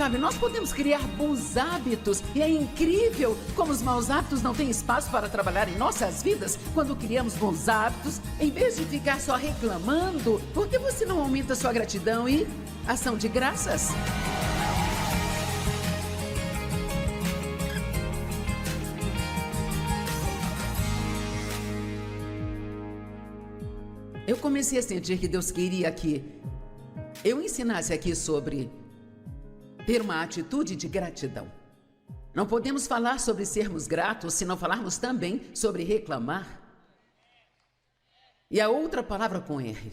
Sabe, nós podemos criar bons hábitos e é incrível como os maus hábitos não têm espaço para trabalhar em nossas vidas. Quando criamos bons hábitos, em vez de ficar só reclamando, por que você não aumenta sua gratidão e ação de graças? Eu comecei a sentir que Deus queria que eu ensinasse aqui sobre ter uma atitude de gratidão. Não podemos falar sobre sermos gratos se não falarmos também sobre reclamar. E a outra palavra com R,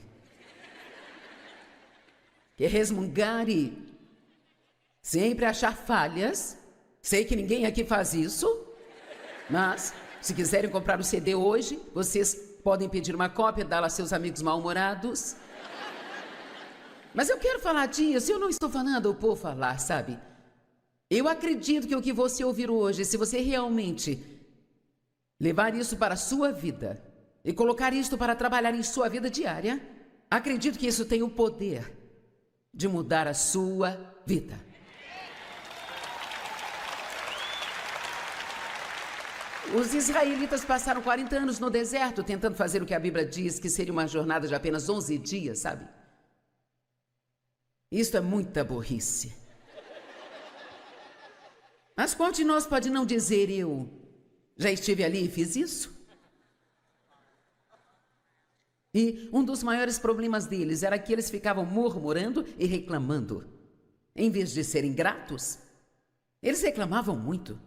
que é resmungar e sempre achar falhas. Sei que ninguém aqui faz isso, mas se quiserem comprar o CD hoje, vocês podem pedir uma cópia, dá-la a seus amigos mal-humorados. Mas eu quero falar disso, eu não estou falando por falar, sabe? Eu acredito que o que você ouvir hoje, se você realmente levar isso para a sua vida e colocar isso para trabalhar em sua vida diária, acredito que isso tem o poder de mudar a sua vida. Os israelitas passaram 40 anos no deserto tentando fazer o que a Bíblia diz que seria uma jornada de apenas 11 dias, sabe? Isso é muita burrice. Mas qual de nós pode não dizer, eu já estive ali e fiz isso? E um dos maiores problemas deles era que eles ficavam murmurando e reclamando. Em vez de serem gratos, eles reclamavam muito.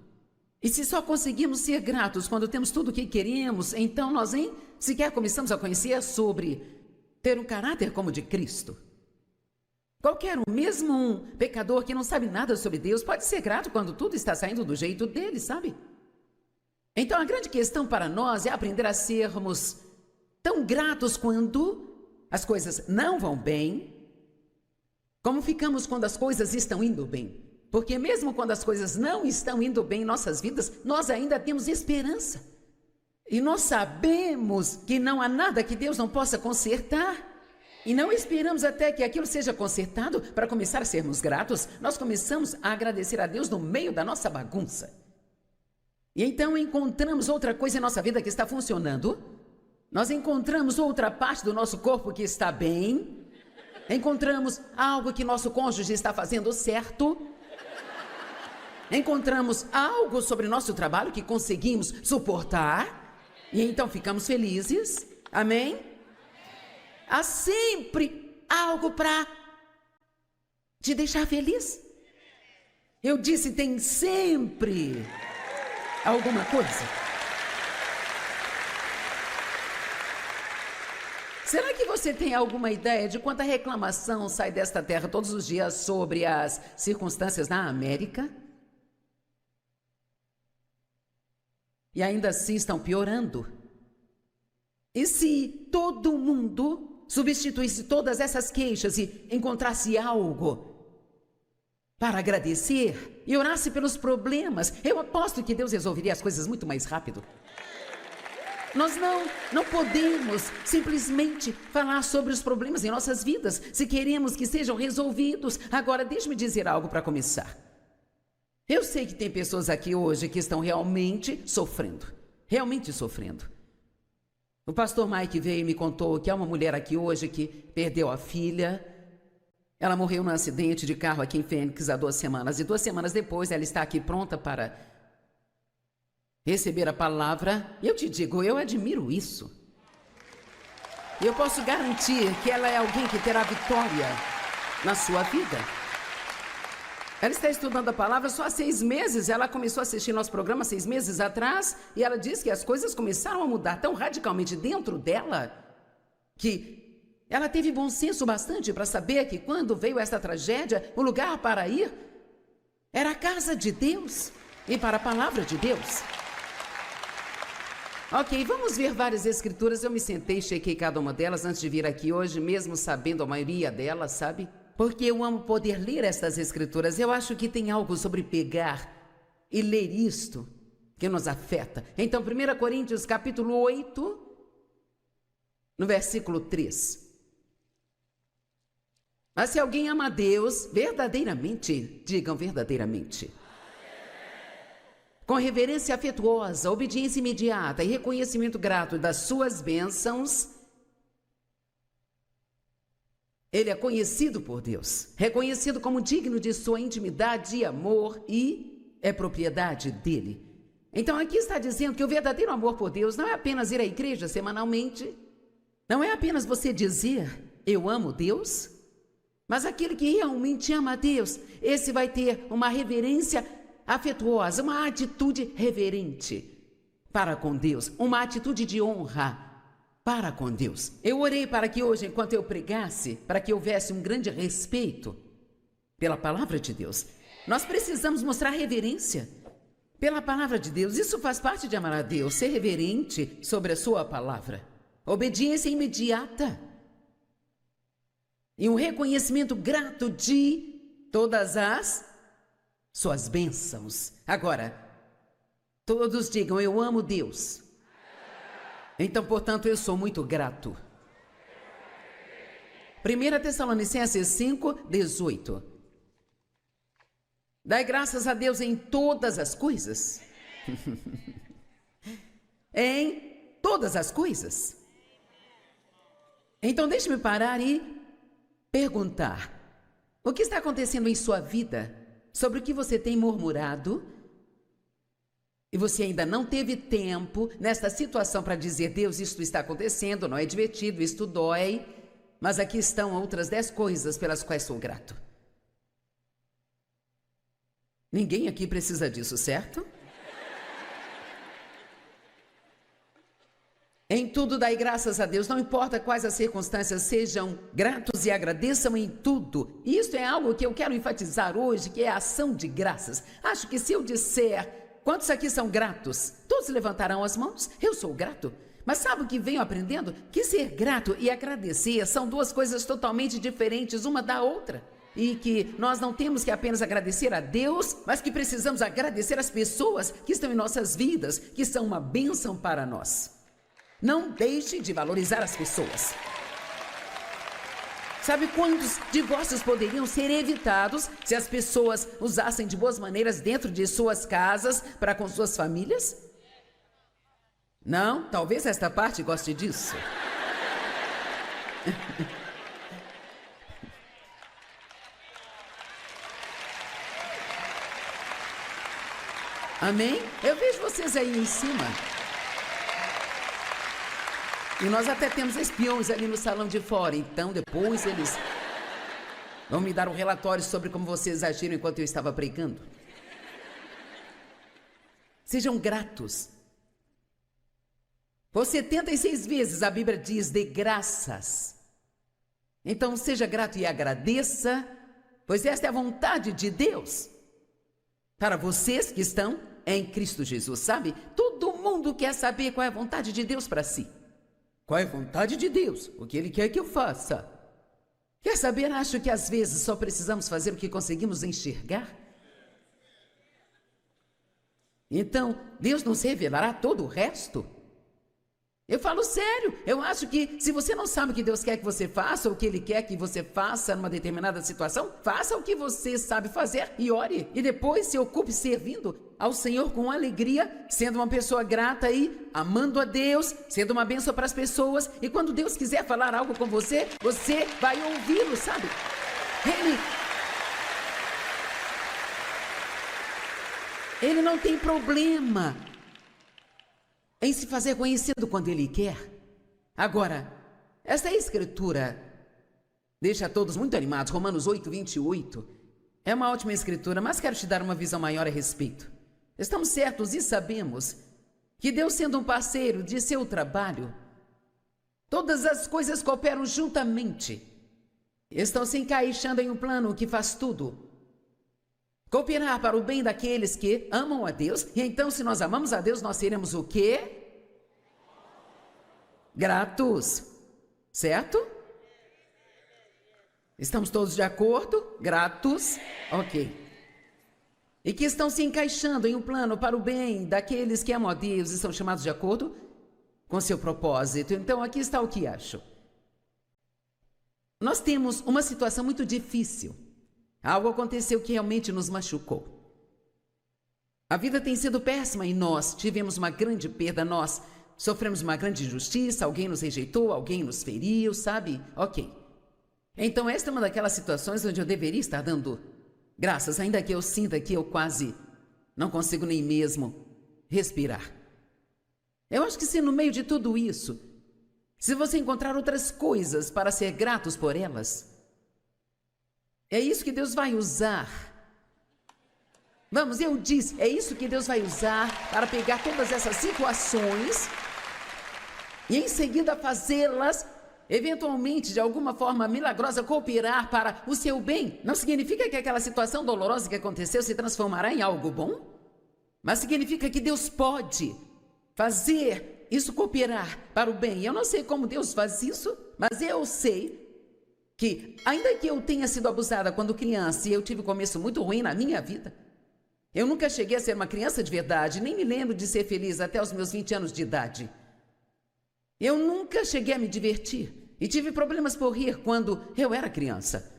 E se só conseguimos ser gratos quando temos tudo o que queremos, então nós nem sequer começamos a conhecer sobre ter um caráter como o de Cristo. Qualquer um, mesmo um pecador que não sabe nada sobre Deus, pode ser grato quando tudo está saindo do jeito dele, sabe? Então a grande questão para nós é aprender a sermos tão gratos quando as coisas não vão bem, como ficamos quando as coisas estão indo bem. Porque mesmo quando as coisas não estão indo bem em nossas vidas, nós ainda temos esperança. E nós sabemos que não há nada que Deus não possa consertar. E não esperamos até que aquilo seja consertado para começar a sermos gratos. Nós começamos a agradecer a Deus no meio da nossa bagunça. E então encontramos outra coisa em nossa vida que está funcionando. Nós encontramos outra parte do nosso corpo que está bem. Encontramos algo que nosso cônjuge está fazendo certo. Encontramos algo sobre nosso trabalho que conseguimos suportar. E então ficamos felizes. Amém? Há sempre algo para te deixar feliz. Eu disse, tem sempre alguma coisa. Será que você tem alguma ideia de quanta reclamação sai desta terra todos os dias sobre as circunstâncias na América? E ainda assim estão piorando. E se todo mundo substituísse todas essas queixas e encontrasse algo para agradecer e orasse pelos problemas, eu aposto que Deus resolveria as coisas muito mais rápido. Nós não podemos simplesmente falar sobre os problemas em nossas vidas se queremos que sejam resolvidos. Agora, deixe-me dizer algo para começar. Eu sei que tem pessoas aqui hoje que estão realmente sofrendo. O pastor Mike veio e me contou que há uma mulher aqui hoje que perdeu a filha. Ela morreu num acidente de carro aqui em Fênix há 2 semanas. E 2 semanas depois ela está aqui pronta para receber a palavra. E eu te digo, eu admiro isso. E eu posso garantir que ela é alguém que terá vitória na sua vida. Ela está estudando a palavra só há 6 meses. Ela começou a assistir nosso programa 6 meses atrás. E ela diz que as coisas começaram a mudar tão radicalmente dentro dela que ela teve bom senso bastante para saber que quando veio esta tragédia, o lugar para ir era a casa de Deus e para a palavra de Deus. Ok, vamos ver várias escrituras. Eu me sentei e chequei cada uma delas antes de vir aqui hoje, mesmo sabendo a maioria delas, sabe? Porque eu amo poder ler estas escrituras. Eu acho que tem algo sobre pegar e ler isto que nos afeta. Então, 1 Coríntios capítulo 8, no versículo 3. Mas se alguém ama a Deus verdadeiramente, digam verdadeiramente, com reverência afetuosa, obediência imediata e reconhecimento grato das suas bênçãos, ele é conhecido por Deus, reconhecido como digno de sua intimidade e amor e é propriedade dele. Então aqui está dizendo que o verdadeiro amor por Deus não é apenas ir à igreja semanalmente, não é apenas você dizer, eu amo Deus, mas aquele que realmente ama a Deus, esse vai ter uma reverência afetuosa, uma atitude reverente para com Deus, uma atitude de honra para com Deus. Eu orei para que hoje, enquanto eu pregasse, para que houvesse um grande respeito pela palavra de Deus. Nós precisamos mostrar reverência pela palavra de Deus. Isso faz parte de amar a Deus, ser reverente sobre a sua palavra. Obediência imediata. E um reconhecimento grato de todas as suas bênçãos. Agora, todos digam, eu amo Deus. Então, portanto, eu sou muito grato. 1 Tessalonicenses 5, 18. Dai graças a Deus em todas as coisas. Em todas as coisas. Então, deixe-me parar e perguntar. O que está acontecendo em sua vida? Sobre o que você tem murmurado? E você ainda não teve tempo nesta situação para dizer, Deus, isto está acontecendo, não é divertido, isto dói. Mas aqui estão outras 10 coisas pelas quais sou grato. Ninguém aqui precisa disso, certo? Em tudo dai graças a Deus, não importa quais as circunstâncias, sejam gratos e agradeçam em tudo. E isso é algo que eu quero enfatizar hoje, que é a ação de graças. Acho que se eu disser, quantos aqui são gratos? Todos levantarão as mãos, eu sou grato. Mas sabe o que venho aprendendo? Que ser grato e agradecer são duas coisas totalmente diferentes uma da outra. E que nós não temos que apenas agradecer a Deus, mas que precisamos agradecer as pessoas que estão em nossas vidas, que são uma bênção para nós. Não deixe de valorizar as pessoas. Sabe quantos divórcios poderiam ser evitados se as pessoas usassem de boas maneiras dentro de suas casas para com suas famílias? Não? Talvez esta parte goste disso. Amém? Eu vejo vocês aí em cima. E nós até temos espiões ali no salão de fora, então depois eles vão me dar um relatório sobre como vocês agiram enquanto eu estava pregando. Sejam gratos. Por 76 vezes a Bíblia diz de graças. Então seja grato e agradeça, pois esta é a vontade de Deus para vocês que estão em Cristo Jesus, sabe? Todo mundo quer saber qual é a vontade de Deus para si. Qual é a vontade de Deus? O que Ele quer que eu faça? Quer saber? Acho que às vezes só precisamos fazer o que conseguimos enxergar. Então, Deus nos revelará todo o resto. Eu falo sério, eu acho que se você não sabe o que Deus quer que você faça, ou o que Ele quer que você faça numa determinada situação, faça o que você sabe fazer e ore. E depois se ocupe servindo ao Senhor com alegria, sendo uma pessoa grata e amando a Deus, sendo uma bênção para as pessoas. E quando Deus quiser falar algo com você, você vai ouvi-lo, sabe? Ele não tem problema em se fazer conhecido quando Ele quer. Agora, esta escritura deixa todos muito animados. Romanos 8, 28. É uma ótima escritura, mas quero te dar uma visão maior a respeito. Estamos certos e sabemos que Deus, sendo um parceiro de seu trabalho, todas as coisas cooperam juntamente. Estão se encaixando em um plano que faz tudo cooperar para o bem daqueles que amam a Deus. E então, se nós amamos a Deus, nós seremos o quê? Gratos. Certo? Estamos todos de acordo? Gratos? Ok. E que estão se encaixando em um plano para o bem daqueles que amam a Deus e são chamados de acordo com seu propósito. Então, aqui está o que acho. Nós temos uma situação muito difícil. Algo aconteceu que realmente nos machucou. A vida tem sido péssima e nós tivemos uma grande perda, nós sofremos uma grande injustiça, alguém nos rejeitou, alguém nos feriu, sabe? Ok. Então esta é uma daquelas situações onde eu deveria estar dando graças, ainda que eu sinta que eu quase não consigo nem mesmo respirar. Eu acho que se no meio de tudo isso, se você encontrar outras coisas para ser gratos por elas, é isso que Deus vai usar. Vamos, eu disse, é isso que Deus vai usar para pegar todas essas situações e em seguida fazê-las, eventualmente, de alguma forma milagrosa, cooperar para o seu bem. Não significa que aquela situação dolorosa que aconteceu se transformará em algo bom, mas significa que Deus pode fazer isso cooperar para o bem. Eu não sei como Deus faz isso, mas eu sei que, ainda que eu tenha sido abusada quando criança e eu tive um começo muito ruim na minha vida, eu nunca cheguei a ser uma criança de verdade, nem me lembro de ser feliz até os meus 20 anos de idade. Eu nunca cheguei a me divertir e tive problemas por rir quando eu era criança.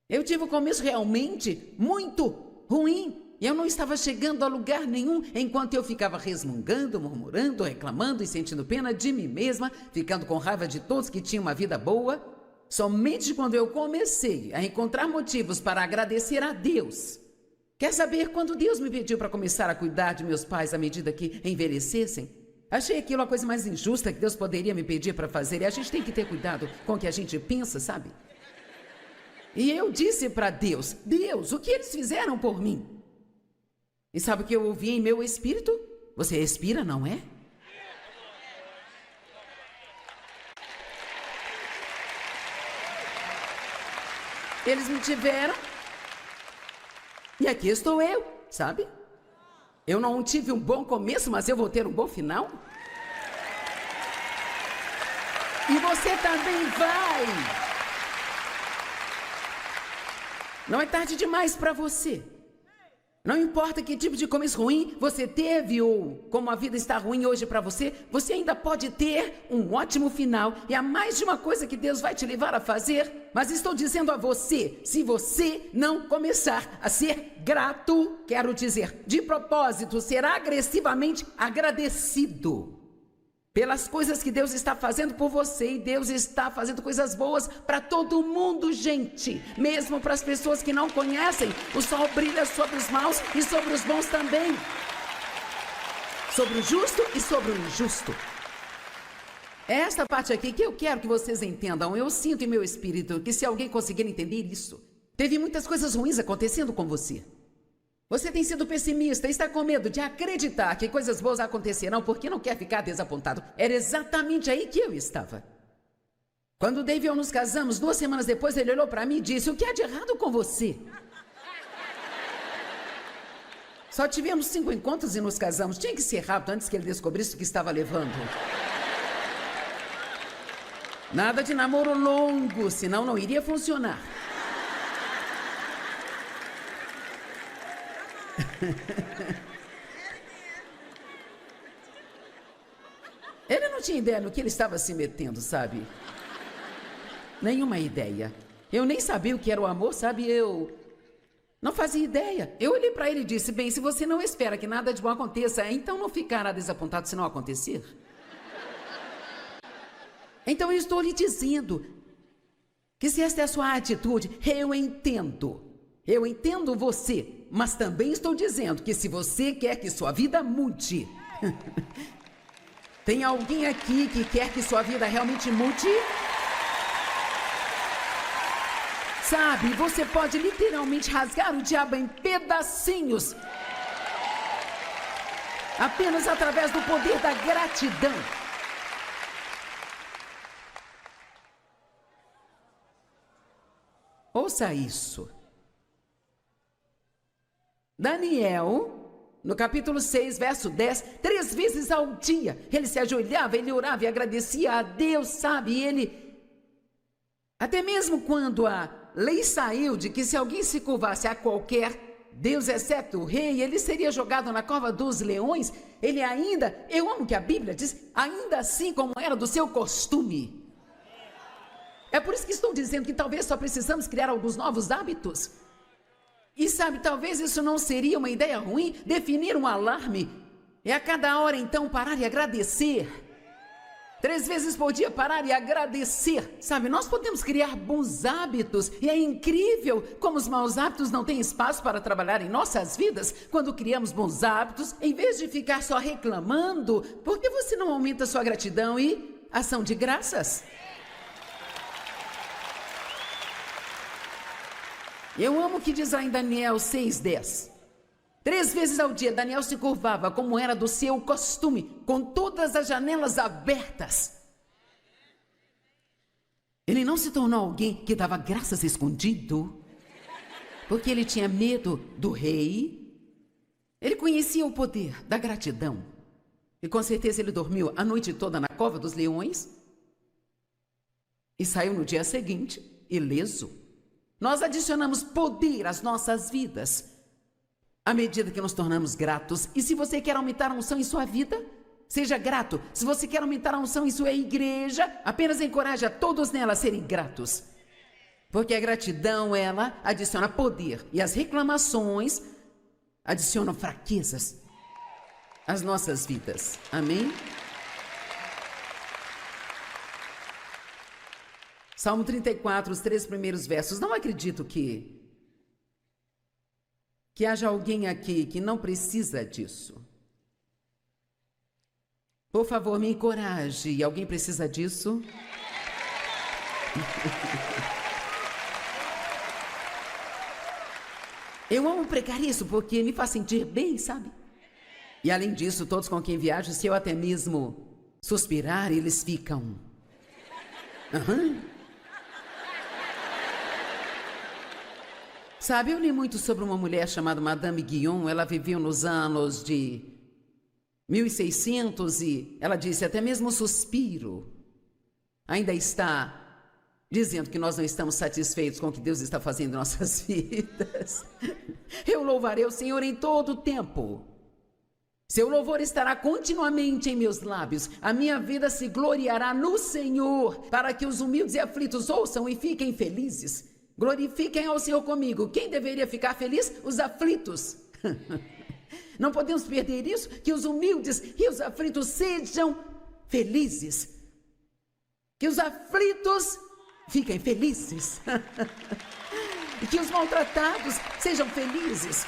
Eu tive um começo realmente muito ruim e eu não estava chegando a lugar nenhum enquanto eu ficava resmungando, murmurando, reclamando e sentindo pena de mim mesma, ficando com raiva de todos que tinham uma vida boa. Somente quando eu comecei a encontrar motivos para agradecer a Deus. Quer saber, quando Deus me pediu para começar a cuidar de meus pais à medida que envelhecessem, achei aquilo a coisa mais injusta que Deus poderia me pedir para fazer. E a gente tem que ter cuidado com o que a gente pensa, sabe? E eu disse para Deus, Deus, o que eles fizeram por mim? E sabe o que eu ouvi em meu espírito? Você respira, não é? Eles me tiveram. E aqui estou eu, sabe? Eu não tive um bom começo, mas eu vou ter um bom final. E você também vai. Não é tarde demais para você. Não importa que tipo de começo ruim você teve ou como a vida está ruim hoje para você, você ainda pode ter um ótimo final. E há mais de uma coisa que Deus vai te levar a fazer. Mas estou dizendo a você, se você não começar a ser grato, quero dizer, de propósito, ser agressivamente agradecido pelas coisas que Deus está fazendo por você, e Deus está fazendo coisas boas para todo mundo, gente, mesmo para as pessoas que não conhecem. O sol brilha sobre os maus e sobre os bons também, sobre o justo e sobre o injusto. É esta parte aqui que eu quero que vocês entendam. Eu sinto em meu espírito que, se alguém conseguir entender isso, teve muitas coisas ruins acontecendo com você. Você tem sido pessimista e está com medo de acreditar que coisas boas acontecerão porque não quer ficar desapontado. Era exatamente aí que eu estava. Quando o Dave e eu nos casamos, 2 semanas depois, ele olhou para mim e disse, o que há de errado com você? Só tivemos 5 encontros e nos casamos. Tinha que ser rápido antes que ele descobrisse o que estava levando. Nada de namoro longo, senão não iria funcionar. Ele não tinha ideia no que ele estava se metendo, sabe? Nenhuma ideia. Eu nem sabia o que era o amor, sabe? Eu não fazia ideia. Eu olhei para ele e disse, bem, se você não espera que nada de bom aconteça, então não ficará desapontado se não acontecer. Então eu estou lhe dizendo que, se esta é a sua atitude, eu entendo você, mas também estou dizendo que, se você quer que sua vida mude, tem alguém aqui que quer que sua vida realmente mude? Sabe, você pode literalmente rasgar o diabo em pedacinhos, apenas através do poder da gratidão. Ouça isso. Daniel, no capítulo 6, verso 10, 3 vezes ao dia, ele se ajoelhava, ele orava e agradecia a Deus, sabe? E ele, até mesmo quando a lei saiu de que, se alguém se curvasse a qualquer Deus, exceto o rei, ele seria jogado na cova dos leões, ele ainda, eu amo que a Bíblia diz, ainda assim como era do seu costume, É por isso que estou dizendo que talvez só precisamos criar alguns novos hábitos. E sabe, talvez isso não seria uma ideia ruim, definir um alarme. É a cada hora então parar e agradecer. 3 vezes por dia parar e agradecer. Sabe, nós podemos criar bons hábitos. E é incrível como os maus hábitos não têm espaço para trabalhar em nossas vidas. Quando criamos bons hábitos, em vez de ficar só reclamando, por que você não aumenta sua gratidão e ação de graças? Eu amo o que diz lá em Daniel 6:10. 3 vezes ao dia, Daniel se curvava, como era do seu costume, com todas as janelas abertas. Ele não se tornou alguém que dava graças escondido, porque ele tinha medo do rei. Ele conhecia o poder da gratidão. E com certeza ele dormiu a noite toda na cova dos leões e saiu no dia seguinte, ileso. Nós adicionamos poder às nossas vidas à medida que nos tornamos gratos. E se você quer aumentar a unção em sua vida, seja grato. Se você quer aumentar a unção em sua igreja, apenas encoraje a todos nela a serem gratos. Porque a gratidão, ela adiciona poder. E as reclamações adicionam fraquezas às nossas vidas. Amém? Salmo 34, os 3 primeiros versos. Não acredito que haja alguém aqui que não precisa disso. Por favor, me encoraje. Alguém precisa disso? Eu amo pregar isso porque me faz sentir bem, sabe? E além disso, todos com quem viajo, se eu até mesmo suspirar, eles ficam... Sabe, eu li muito sobre uma mulher chamada Madame Guyon. Ela viveu nos anos de 1600 e ela disse, até mesmo o suspiro ainda está dizendo que nós não estamos satisfeitos com o que Deus está fazendo em nossas vidas. Eu louvarei o Senhor em todo o tempo. Seu louvor estará continuamente em meus lábios. A minha vida se gloriará no Senhor, para que os humildes e aflitos ouçam e fiquem felizes. Glorifiquem ao Senhor comigo. Quem deveria ficar feliz? Os aflitos. Não podemos perder isso, que os humildes e os aflitos sejam felizes. Que os aflitos fiquem felizes. E que os maltratados sejam felizes.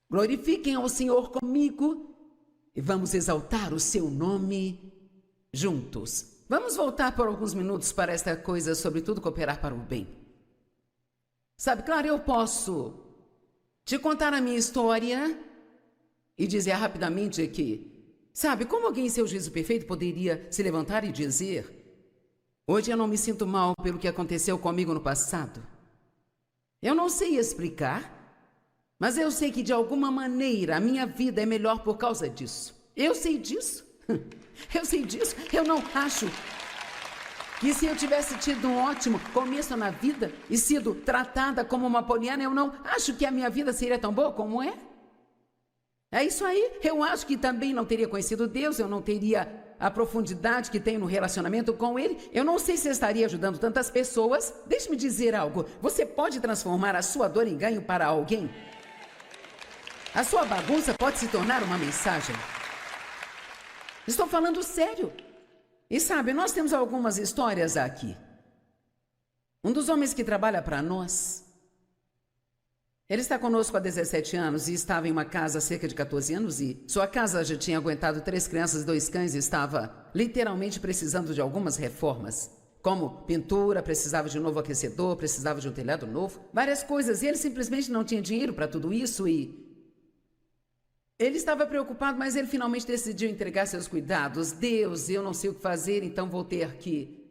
Glorifiquem ao Senhor comigo e vamos exaltar o seu nome juntos. Vamos voltar por alguns minutos para esta coisa, sobretudo cooperar para o bem. Sabe, claro, eu posso te contar a minha história e dizer rapidamente que, sabe, como alguém em seu juízo perfeito poderia se levantar e dizer, hoje eu não me sinto mal pelo que aconteceu comigo no passado. Eu não sei explicar, mas eu sei que de alguma maneira a minha vida é melhor por causa disso. Eu sei disso. Eu sei disso. Eu não acho que se eu tivesse tido um ótimo começo na vida e sido tratada como uma poliana, eu não acho que a minha vida seria tão boa como é. É isso aí. Eu acho que também não teria conhecido Deus, eu não teria a profundidade que tenho no relacionamento com Ele. Eu não sei se estaria ajudando tantas pessoas. Deixe-me dizer algo. Você pode transformar a sua dor em ganho para alguém. A sua bagunça pode se tornar uma mensagem. Estou falando sério. E sabe, nós temos algumas histórias aqui. Um dos homens que trabalha para nós, ele está conosco há 17 anos e estava em uma casa há cerca de 14 anos e sua casa já tinha aguentado 3 crianças e 2 cães e estava literalmente precisando de algumas reformas. Como pintura, precisava de um novo aquecedor, precisava de um telhado novo, várias coisas. E ele simplesmente não tinha dinheiro para tudo isso e... ele estava preocupado, mas ele finalmente decidiu entregar seus cuidados. Deus, eu não sei o que fazer, então vou ter que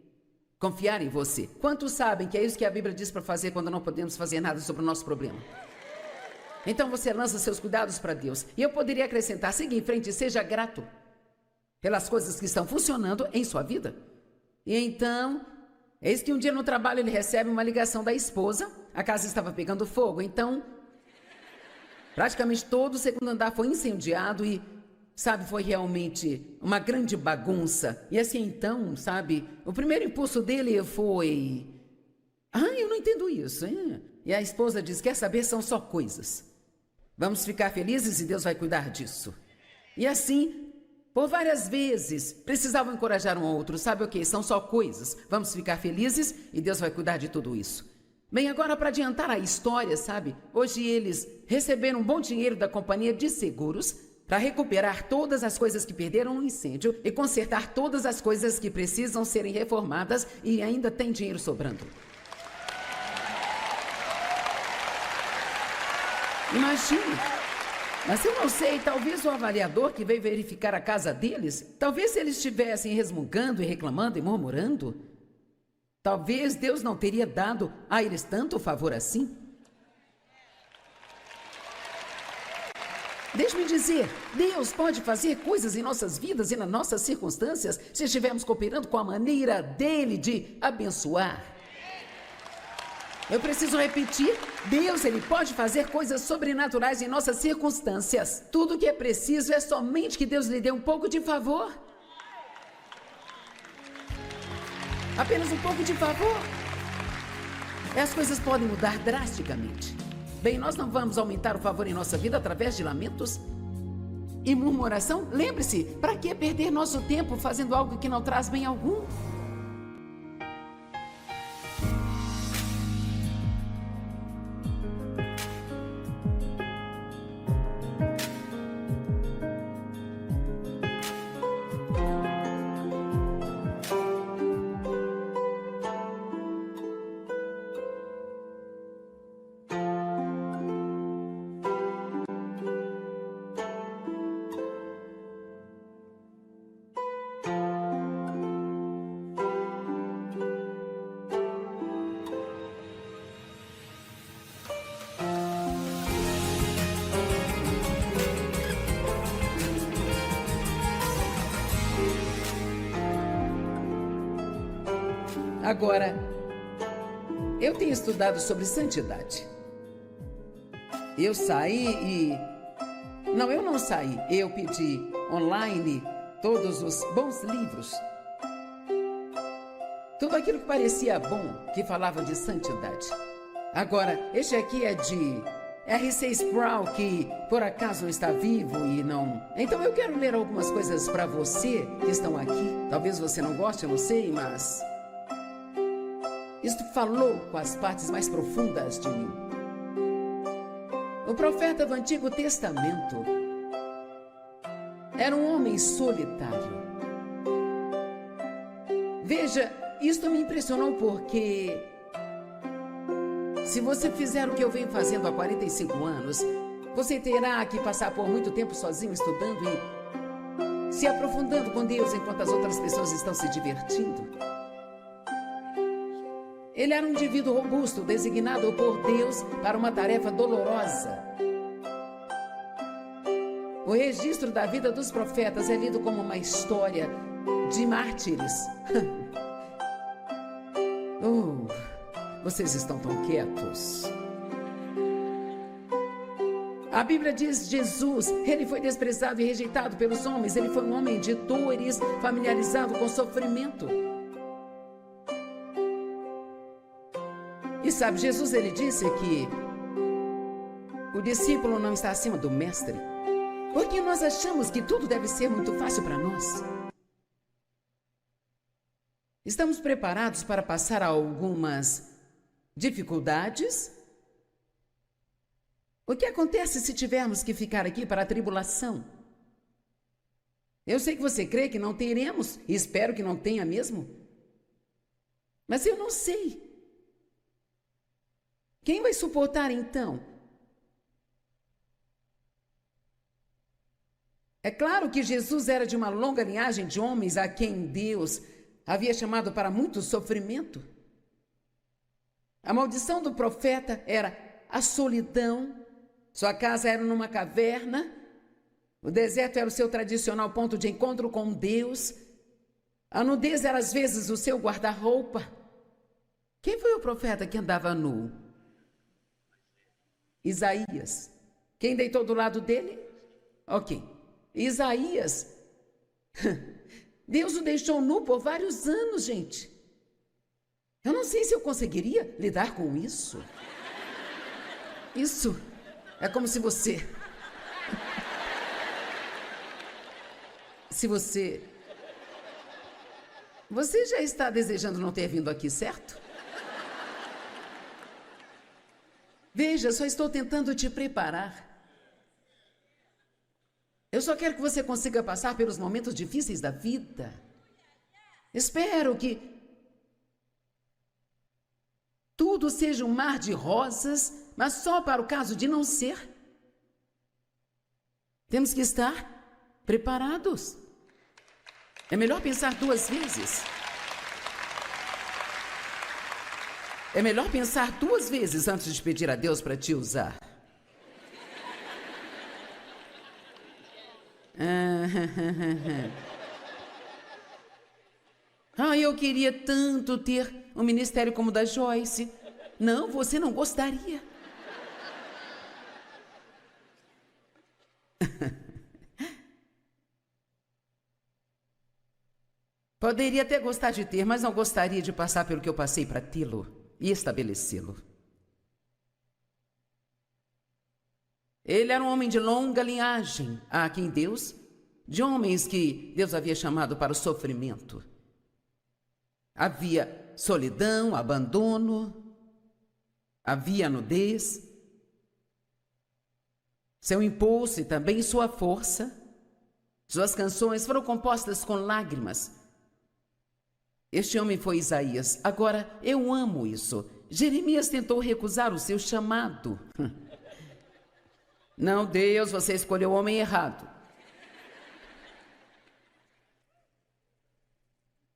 confiar em você. Quantos sabem que é isso que a Bíblia diz para fazer quando não podemos fazer nada sobre o nosso problema? Então você lança seus cuidados para Deus. E eu poderia acrescentar, siga em frente e seja grato pelas coisas que estão funcionando em sua vida. E então, eis que um dia no trabalho ele recebe uma ligação da esposa. A casa estava pegando fogo, então... praticamente todo o segundo andar foi incendiado e sabe, foi realmente uma grande bagunça. E assim, então, sabe, o primeiro impulso dele foi... eu não entendo isso, hein? E a esposa diz, quer saber, são só coisas. Vamos ficar felizes e Deus vai cuidar disso. E assim, por várias vezes, precisavam encorajar um ao outro. Sabe o que? São só coisas. Vamos ficar felizes e Deus vai cuidar de tudo isso. Bem, agora para adiantar a história, sabe? Hoje eles receberam um bom dinheiro da companhia de seguros para recuperar todas as coisas que perderam no incêndio e consertar todas as coisas que precisam serem reformadas e ainda tem dinheiro sobrando. Imagine. Mas eu não sei, talvez o avaliador que veio verificar a casa deles, talvez eles estivessem resmungando e reclamando e murmurando. Talvez Deus não teria dado a eles tanto favor assim. Deixe-me dizer, Deus pode fazer coisas em nossas vidas e nas nossas circunstâncias se estivermos cooperando com a maneira dele de abençoar. Eu preciso repetir, Deus, ele pode fazer coisas sobrenaturais em nossas circunstâncias. Tudo o que é preciso é somente que Deus lhe dê um pouco de favor. Apenas um pouco de favor. E as coisas podem mudar drasticamente. Bem, nós não vamos aumentar o favor em nossa vida através de lamentos e murmuração. Lembre-se, para que perder nosso tempo fazendo algo que não traz bem algum? Agora, eu tenho estudado sobre santidade. Eu saí e... Não, eu não saí. Eu pedi online todos os bons livros. Tudo aquilo que parecia bom, que falava de santidade. Agora, este aqui é de R.C. Sproul, que por acaso não está vivo e não... Então eu quero ler algumas coisas para você que estão aqui. Talvez você não goste, eu não sei, mas... Isto falou com as partes mais profundas de mim. O profeta do Antigo Testamento era um homem solitário. Veja, isto me impressionou porque se você fizer o que eu venho fazendo há 45 anos, você terá que passar por muito tempo sozinho estudando e se aprofundando com Deus enquanto as outras pessoas estão se divertindo. Ele era um indivíduo robusto, designado por Deus para uma tarefa dolorosa. O registro da vida dos profetas é lido como uma história de mártires. Vocês estão tão quietos. A Bíblia diz Jesus, ele foi desprezado e rejeitado pelos homens. Ele foi um homem de dores, familiarizado com sofrimento. E sabe, Jesus, ele disse que o discípulo não está acima do mestre, porque nós achamos que tudo deve ser muito fácil para nós. Estamos preparados para passar algumas dificuldades? O que acontece se tivermos que ficar aqui para a tribulação? Eu sei que você crê que não teremos, e espero que não tenha mesmo, mas eu não sei. Quem vai suportar então? É claro que Jesus era de uma longa linhagem de homens a quem Deus havia chamado para muito sofrimento. A maldição do profeta era a solidão. Sua casa era numa caverna. O deserto era o seu tradicional ponto de encontro com Deus. A nudez era às vezes o seu guarda-roupa. Quem foi o profeta que andava nu? Isaías. Quem deitou do lado dele? Ok. Isaías, Deus o deixou nu por vários anos, gente. Eu não sei se eu conseguiria lidar com isso. Isso é como se você... Você já está desejando não ter vindo aqui, certo? Veja, só estou tentando te preparar. Eu só quero que você consiga passar pelos momentos difíceis da vida. Espero que tudo seja um mar de rosas, mas só para o caso de não ser. Temos que estar preparados. É melhor pensar 2 vezes. É melhor pensar 2 vezes antes de pedir a Deus para te usar. Eu queria tanto ter um ministério como o da Joyce. Não, você não gostaria. Poderia até gostar de ter, mas não gostaria de passar pelo que eu passei para tê-lo e estabelecê-lo. Ele era um homem de longa linhagem, aqui em Deus, de homens que Deus havia chamado para o sofrimento. Havia solidão, abandono, havia nudez, seu impulso e também sua força. Suas canções foram compostas com lágrimas. Este homem foi Isaías. Agora, eu amo isso. Jeremias tentou recusar o seu chamado. Não, Deus, você escolheu o homem errado.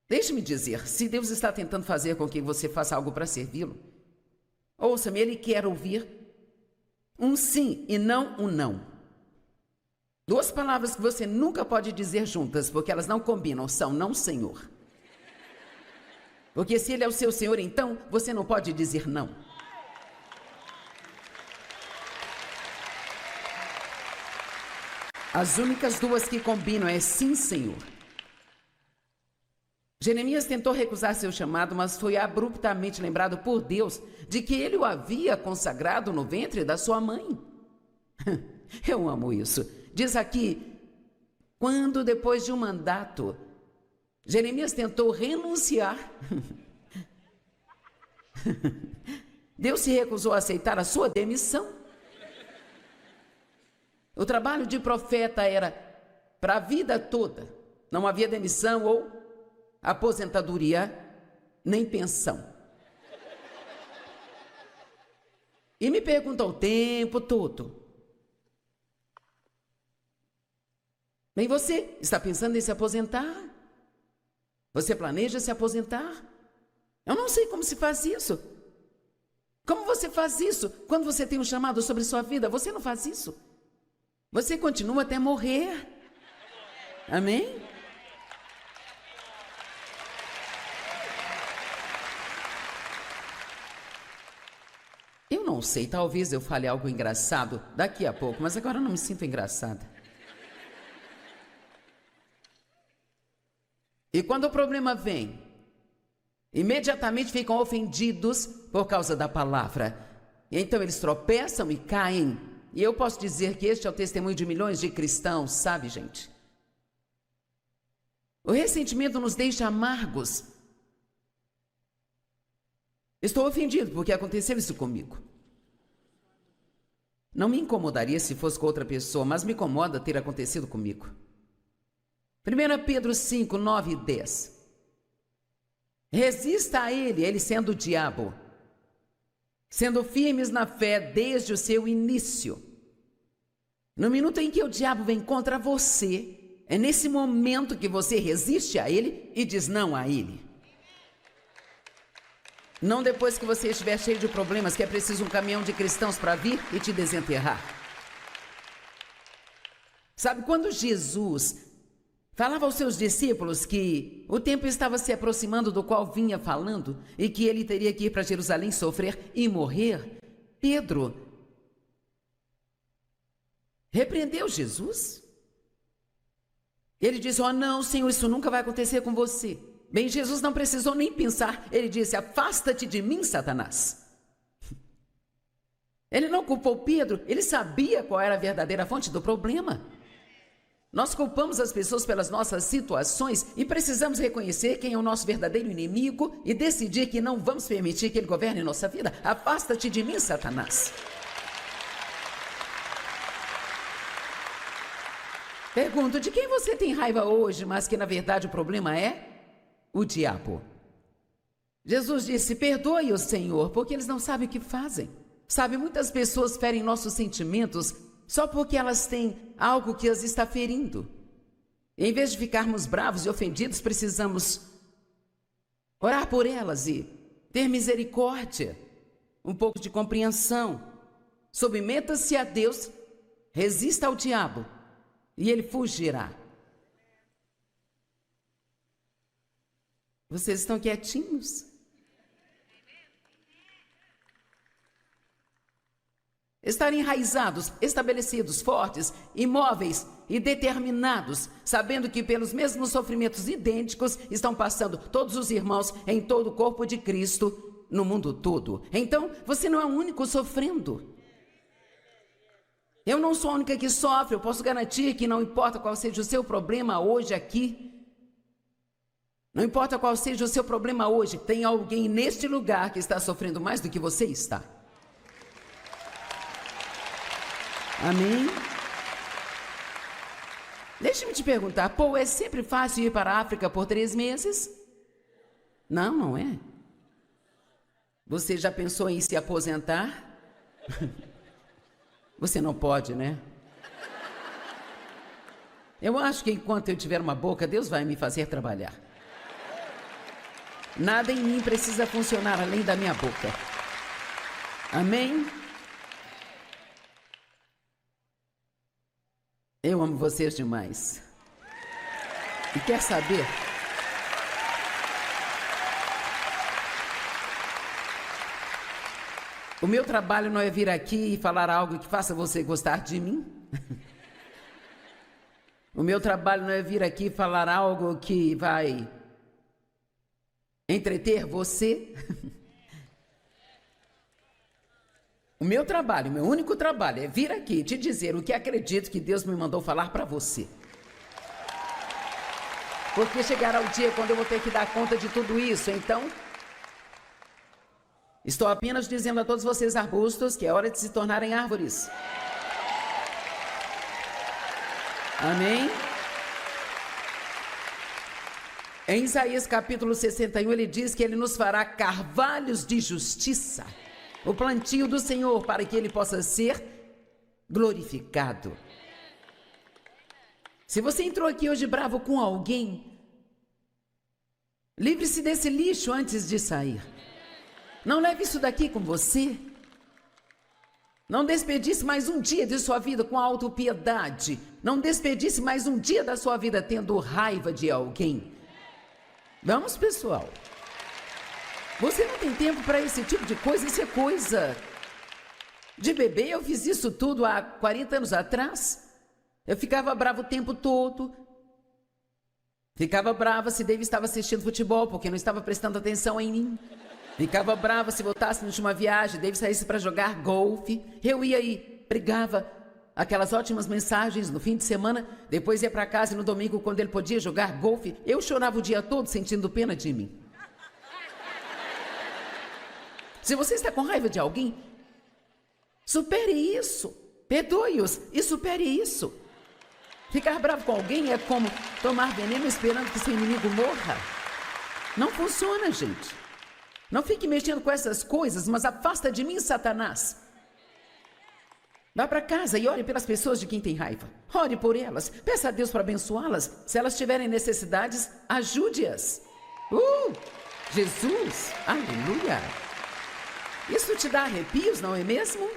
Deixe-me dizer, se Deus está tentando fazer com que você faça algo para servi-lo, ouça-me, Ele quer ouvir um sim e não um não. 2 palavras que você nunca pode dizer juntas, porque elas não combinam, são não, Senhor. Porque se Ele é o seu Senhor, então você não pode dizer não. As únicas 2 que combinam é sim, Senhor. Jeremias tentou recusar seu chamado, mas foi abruptamente lembrado por Deus de que ele o havia consagrado no ventre da sua mãe. Eu amo isso. Diz aqui, quando depois de um mandato, Jeremias tentou renunciar, Deus se recusou a aceitar a sua demissão. O trabalho de profeta era para a vida toda. Não havia demissão ou aposentadoria, nem pensão. E me perguntam o tempo todo. Bem, você está pensando em se aposentar? Você planeja se aposentar? Eu não sei como se faz isso. Como você faz isso quando você tem um chamado sobre sua vida? Você não faz isso. Você continua até morrer. Amém? Eu não sei, talvez eu fale algo engraçado daqui a pouco, mas agora eu não me sinto engraçada. E quando o problema vem, imediatamente ficam ofendidos por causa da palavra. E então eles tropeçam e caem. E eu posso dizer que este é o testemunho de milhões de cristãos, sabe, gente? O ressentimento nos deixa amargos. Estou ofendido porque aconteceu isso comigo. Não me incomodaria se fosse com outra pessoa, mas me incomoda ter acontecido comigo. 1 Pedro 5, 9 e 10. Resista a ele sendo o diabo, sendo firmes na fé desde o seu início. No minuto em que o diabo vem contra você, é nesse momento que você resiste a ele e diz não a ele. Não depois que você estiver cheio de problemas, que é preciso um caminhão de cristãos para vir e te desenterrar. Sabe, quando Jesus falava aos seus discípulos que o tempo estava se aproximando do qual vinha falando e que ele teria que ir para Jerusalém sofrer e morrer, Pedro repreendeu Jesus. Ele disse: oh não, Senhor, isso nunca vai acontecer com você. Bem, Jesus não precisou nem pensar. Ele disse: afasta-te de mim, Satanás. Ele não culpou Pedro. Ele sabia qual era a verdadeira fonte do problema. Nós culpamos as pessoas pelas nossas situações e precisamos reconhecer quem é o nosso verdadeiro inimigo e decidir que não vamos permitir que ele governe nossa vida. Afasta-te de mim, Satanás. Pergunto: de quem você tem raiva hoje, mas que na verdade o problema é o diabo? Jesus disse: perdoe o Senhor, porque eles não sabem o que fazem. Sabe, muitas pessoas ferem nossos sentimentos só porque elas têm algo que as está ferindo. Em vez de ficarmos bravos e ofendidos, precisamos orar por elas e ter misericórdia, um pouco de compreensão. Submeta-se a Deus, resista ao diabo e ele fugirá. Vocês estão quietinhos? Estar enraizados, estabelecidos, fortes, imóveis e determinados, sabendo que pelos mesmos sofrimentos idênticos estão passando todos os irmãos em todo o corpo de Cristo, no mundo todo. Então, você não é o único sofrendo. Eu não sou a única que sofre. Eu posso garantir que não importa qual seja o seu problema hoje aqui, não importa qual seja o seu problema hoje, tem alguém neste lugar que está sofrendo mais do que você está. Amém? Deixe-me te perguntar, pô, é sempre fácil ir para a África por 3 meses? Não, não é. Você já pensou em se aposentar? Você não pode, né? Eu acho que enquanto eu tiver uma boca, Deus vai me fazer trabalhar. Nada em mim precisa funcionar além da minha boca. Amém? Eu amo vocês demais. E quer saber? O meu trabalho não é vir aqui e falar algo que faça você gostar de mim. O meu trabalho não é vir aqui e falar algo que vai entreter você. O meu trabalho, o meu único trabalho é vir aqui e te dizer o que acredito que Deus me mandou falar para você. Porque chegará o dia quando eu vou ter que dar conta de tudo isso, então estou apenas dizendo a todos vocês, arbustos, que é hora de se tornarem árvores. Amém? Em Isaías capítulo 61, ele diz que ele nos fará carvalhos de justiça, o plantio do Senhor, para que ele possa ser glorificado. Se você entrou aqui hoje bravo com alguém, livre-se desse lixo antes de sair. Não leve isso daqui com você. Não desperdice mais um dia de sua vida com autopiedade. Não desperdice mais um dia da sua vida tendo raiva de alguém. Vamos, pessoal. Você não tem tempo para esse tipo de coisa. Isso é coisa de bebê. Eu fiz isso tudo há 40 anos atrás. Eu ficava bravo o tempo todo. Ficava brava se David estava assistindo futebol, porque não estava prestando atenção em mim. Ficava brava se voltássemos de uma viagem, David saísse para jogar golfe. Eu ia e brigava. Aquelas ótimas mensagens no fim de semana. Depois ia para casa e no domingo, quando ele podia jogar golfe, eu chorava o dia todo sentindo pena de mim. Se você está com raiva de alguém, supere isso. Perdoe-os e supere isso. Ficar bravo com alguém é como tomar veneno esperando que seu inimigo morra. Não funciona, gente. Não fique mexendo com essas coisas, mas afasta de mim, Satanás. Vá para casa e ore pelas pessoas de quem tem raiva. Ore por elas. Peça a Deus para abençoá-las. Se elas tiverem necessidades, ajude-as. Jesus! Aleluia! Isso te dá arrepios, não é mesmo?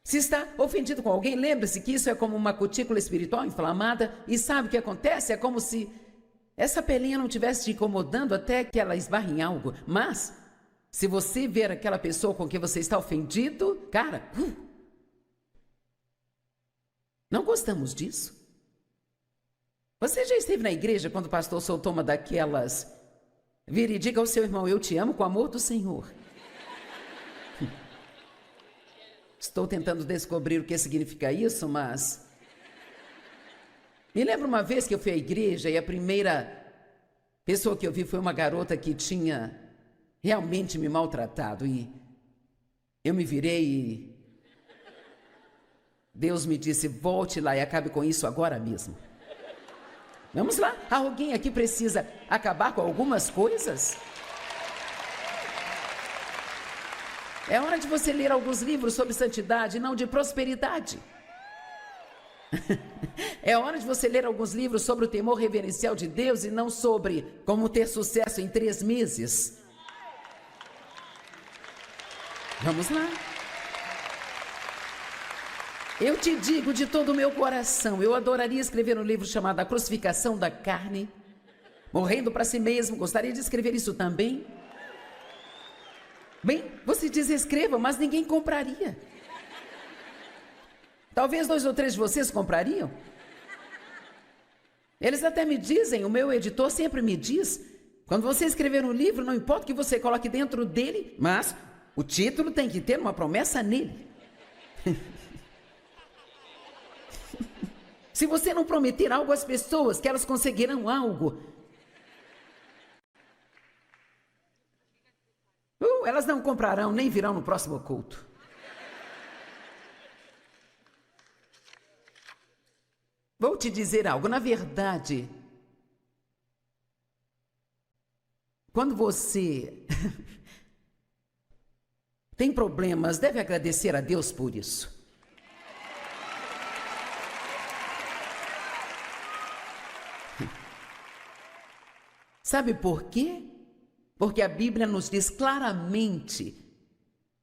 Se está ofendido com alguém, lembre-se que isso é como uma cutícula espiritual inflamada. E sabe o que acontece? É como se essa pelinha não estivesse te incomodando até que ela esbarre em algo. Mas, se você ver aquela pessoa com quem você está ofendido, cara, Não gostamos disso. Você já esteve na igreja quando o pastor soltou uma daquelas: vire e diga ao seu irmão, eu te amo com o amor do Senhor. Estou tentando descobrir o que significa isso, mas... Me lembro uma vez que eu fui à igreja e a primeira pessoa que eu vi foi uma garota que tinha realmente me maltratado. E eu me virei e Deus me disse, volte lá e acabe com isso agora mesmo. Vamos lá, alguém aqui precisa acabar com algumas coisas? É hora de você ler alguns livros sobre santidade, não de prosperidade. É hora de você ler alguns livros sobre o temor reverencial de Deus e não sobre como ter sucesso em 3 meses. Vamos lá. Eu te digo de todo o meu coração, eu adoraria escrever um livro chamado A Crucificação da Carne, morrendo para si mesmo, gostaria de escrever isso também. Bem, você diz escreva, mas ninguém compraria. Talvez 2 ou 3 de vocês comprariam. Eles até me dizem, o meu editor sempre me diz, quando você escrever um livro, não importa o que você coloque dentro dele, mas o título tem que ter uma promessa nele. Se você não prometer algo às pessoas, que elas conseguirão algo, elas não comprarão, nem virão no próximo culto. Vou te dizer algo, na verdade, quando você tem problemas, deve agradecer a Deus por isso. Sabe por quê? Porque a Bíblia nos diz claramente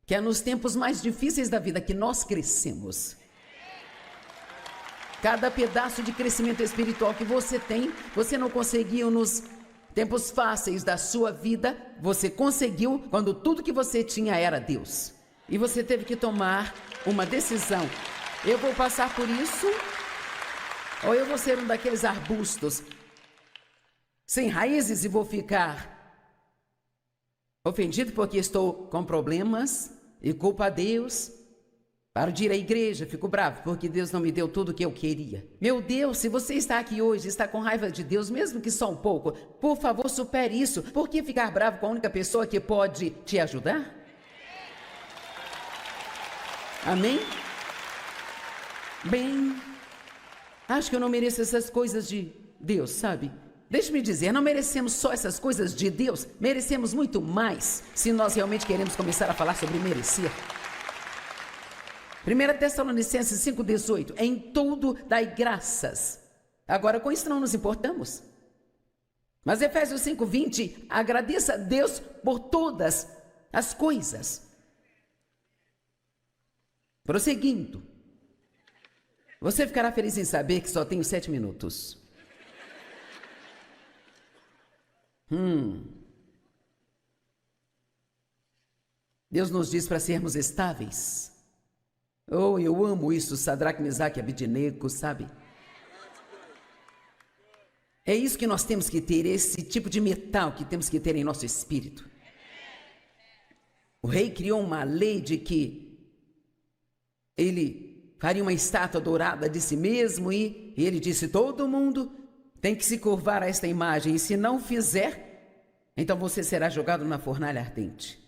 que é nos tempos mais difíceis da vida que nós crescemos. Cada pedaço de crescimento espiritual que você tem, você não conseguiu nos tempos fáceis da sua vida, você conseguiu quando tudo que você tinha era Deus. E você teve que tomar uma decisão. Eu vou passar por isso, ou eu vou ser um daqueles arbustos sem raízes e vou ficar ofendido porque estou com problemas e culpo a Deus. Paro de ir à igreja, fico bravo porque Deus não me deu tudo o que eu queria. Meu Deus, se você está aqui hoje, está com raiva de Deus, mesmo que só um pouco, por favor, supere isso. Por que ficar bravo com a única pessoa que pode te ajudar? Amém? Bem, acho que eu não mereço essas coisas de Deus, sabe? Deixe-me dizer, não merecemos só essas coisas de Deus, merecemos muito mais, se nós realmente queremos começar a falar sobre merecer. 1 Tessalonicenses 5,18, em tudo dai graças. Agora, com isso não nos importamos. Mas Efésios 5,20, agradeça a Deus por todas as coisas. Prosseguindo, você ficará feliz em saber que só tenho 7 minutos. Deus nos diz para sermos estáveis. Oh, eu amo isso, Sadraque, Mesaque e Abednego, sabe? É isso que nós temos que ter, esse tipo de metal que temos que ter em nosso espírito. O rei criou uma lei de que ele faria uma estátua dourada de si mesmo e ele disse, todo mundo tem que se curvar a esta imagem, e se não fizer, então você será jogado na fornalha ardente.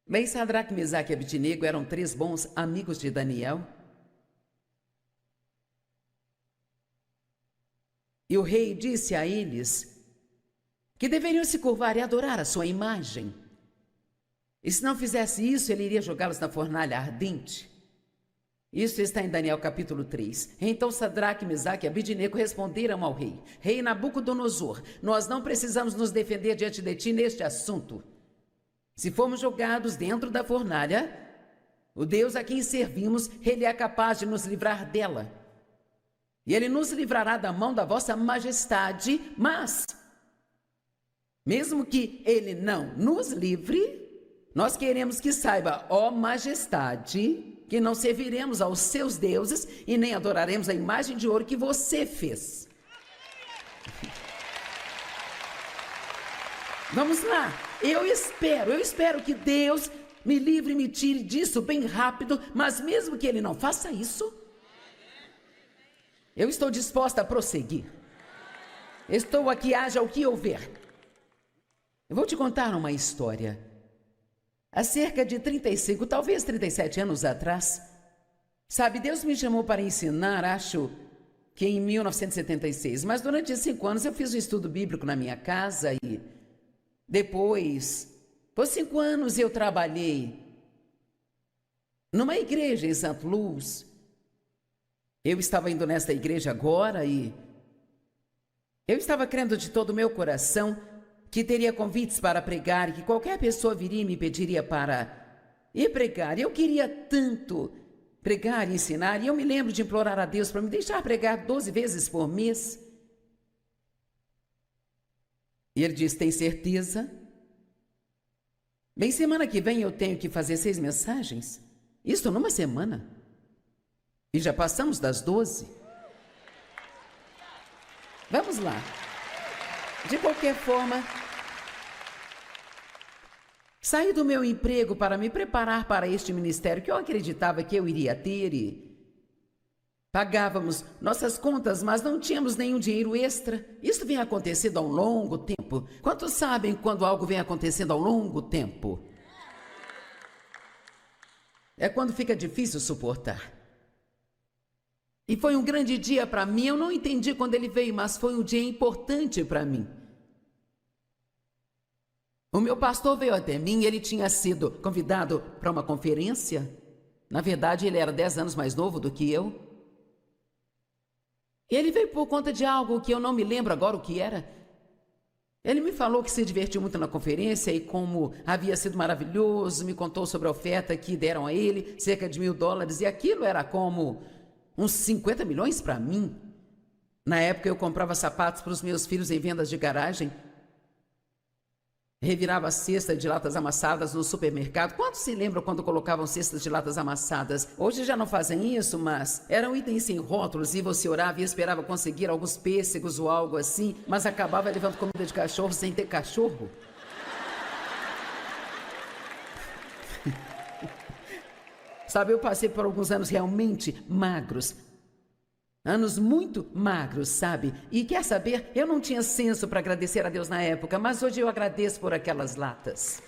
Bem, Sadraque, Mesaque e Abednego eram 3 bons amigos de Daniel. E o rei disse a eles que deveriam se curvar e adorar a sua imagem. E se não fizesse isso, ele iria jogá-los na fornalha ardente. Isso está em Daniel capítulo 3. Então Sadraque, Mesaque e Abednego responderam ao rei: Rei Nabucodonosor, nós não precisamos nos defender diante de ti neste assunto. Se formos jogados dentro da fornalha, o Deus a quem servimos, ele é capaz de nos livrar dela. E ele nos livrará da mão da vossa majestade, mas, mesmo que ele não nos livre, nós queremos que saiba, ó majestade, que não serviremos aos seus deuses e nem adoraremos a imagem de ouro que você fez. Vamos lá, eu espero que Deus me livre e me tire disso bem rápido, mas mesmo que Ele não faça isso, eu estou disposta a prosseguir. Estou aqui, haja o que houver. Eu vou te contar uma história. Há cerca de 35, talvez 37 anos atrás, sabe, Deus me chamou para ensinar, acho que em 1976, mas durante 5 anos eu fiz um estudo bíblico na minha casa e depois, por 5 anos eu trabalhei numa igreja em St. Louis. Eu estava indo nesta igreja agora e eu estava crendo de todo o meu coração que teria convites para pregar, que qualquer pessoa viria e me pediria para ir pregar. Eu queria tanto pregar e ensinar, e eu me lembro de implorar a Deus para me deixar pregar 12 vezes por mês. E Ele disse, tem certeza? Bem, semana que vem eu tenho que fazer 6 mensagens. Isso numa semana. E já passamos das 12. Vamos lá. De qualquer forma, saí do meu emprego para me preparar para este ministério que eu acreditava que eu iria ter e pagávamos nossas contas, mas não tínhamos nenhum dinheiro extra. Isso vem acontecendo há um longo tempo. Quantos sabem quando algo vem acontecendo há um longo tempo? É quando fica difícil suportar. E foi um grande dia para mim. Eu não entendi quando ele veio, mas foi um dia importante para mim. O meu pastor veio até mim, ele tinha sido convidado para uma conferência. Na verdade, ele era 10 anos mais novo do que eu. Ele veio por conta de algo que eu não me lembro agora o que era. Ele me falou que se divertiu muito na conferência e como havia sido maravilhoso, me contou sobre a oferta que deram a ele, cerca de $1.000, e aquilo era como uns 50 milhões para mim. Na época eu comprava sapatos para os meus filhos em vendas de garagem. Revirava cesta de latas amassadas no supermercado. Quantos se lembram quando colocavam cestas de latas amassadas? Hoje já não fazem isso, mas eram itens sem rótulos e você orava e esperava conseguir alguns pêssegos ou algo assim, mas acabava levando comida de cachorro sem ter cachorro. Sabe, eu passei por alguns anos realmente magros. Anos muito magros, sabe? E quer saber, eu não tinha senso para agradecer a Deus na época, mas hoje eu agradeço por aquelas latas.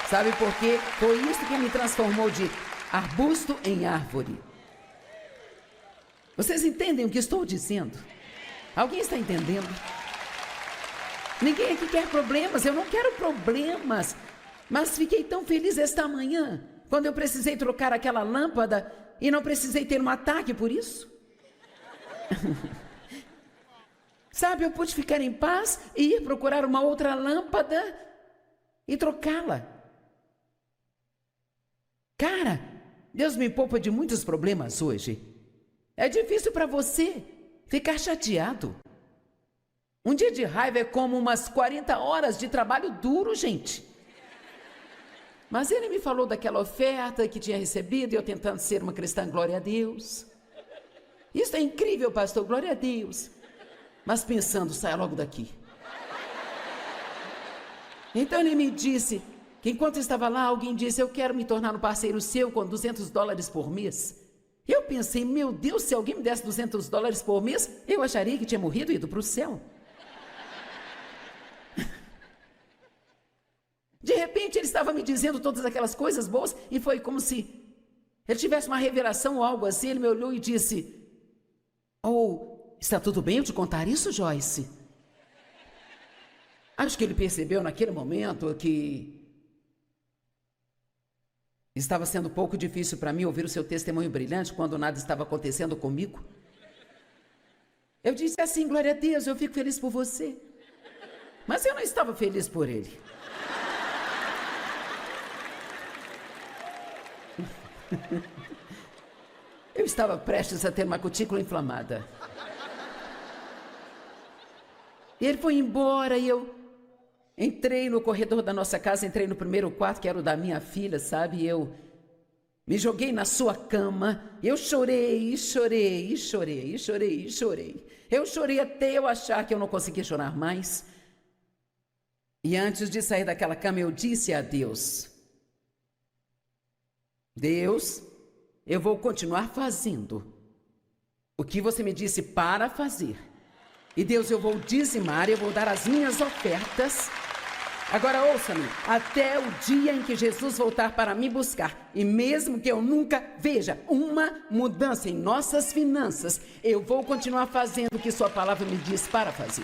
Sabe por quê? Foi isso que me transformou de arbusto em árvore. Vocês entendem o que estou dizendo? Alguém está entendendo? Ninguém aqui quer problemas, eu não quero problemas. Mas fiquei tão feliz esta manhã, quando eu precisei trocar aquela lâmpada e não precisei ter um ataque por isso. Sabe, eu pude ficar em paz e ir procurar uma outra lâmpada e trocá-la. Cara, Deus me poupa de muitos problemas hoje. É difícil para você ficar chateado. Um dia de raiva é como umas 40 horas de trabalho duro, gente. Mas ele me falou daquela oferta que tinha recebido e eu tentando ser uma cristã, glória a Deus. Isso é incrível, pastor, glória a Deus. Mas pensando, saia logo daqui. Então ele me disse que enquanto estava lá, alguém disse, eu quero me tornar um parceiro seu com $200 por mês. Eu pensei, meu Deus, se alguém me desse $200 por mês, eu acharia que tinha morrido e ido para o céu. De repente ele estava me dizendo todas aquelas coisas boas e foi como se ele tivesse uma revelação ou algo assim. Ele me olhou e disse, oh, está tudo bem eu te contar isso, Joyce? Acho que ele percebeu naquele momento que estava sendo um pouco difícil para mim ouvir o seu testemunho brilhante quando nada estava acontecendo comigo. Eu disse assim, glória a Deus, eu fico feliz por você. Mas eu não estava feliz por ele. Eu estava prestes a ter uma cutícula inflamada. E ele foi embora e eu Entrei no corredor da nossa casa, entrei no primeiro quarto, que era o da minha filha, sabe? Eu me joguei na sua cama, eu chorei, e chorei, e chorei, e chorei, e chorei. Eu chorei até eu achar que eu não conseguia chorar mais. E antes de sair daquela cama, eu disse a Deus: Deus, eu vou continuar fazendo o que você me disse para fazer. E Deus, eu vou dizimar, eu vou dar as minhas ofertas. Agora ouça-me, até o dia em que Jesus voltar para me buscar, e mesmo que eu nunca veja uma mudança em nossas finanças, eu vou continuar fazendo o que sua palavra me diz para fazer.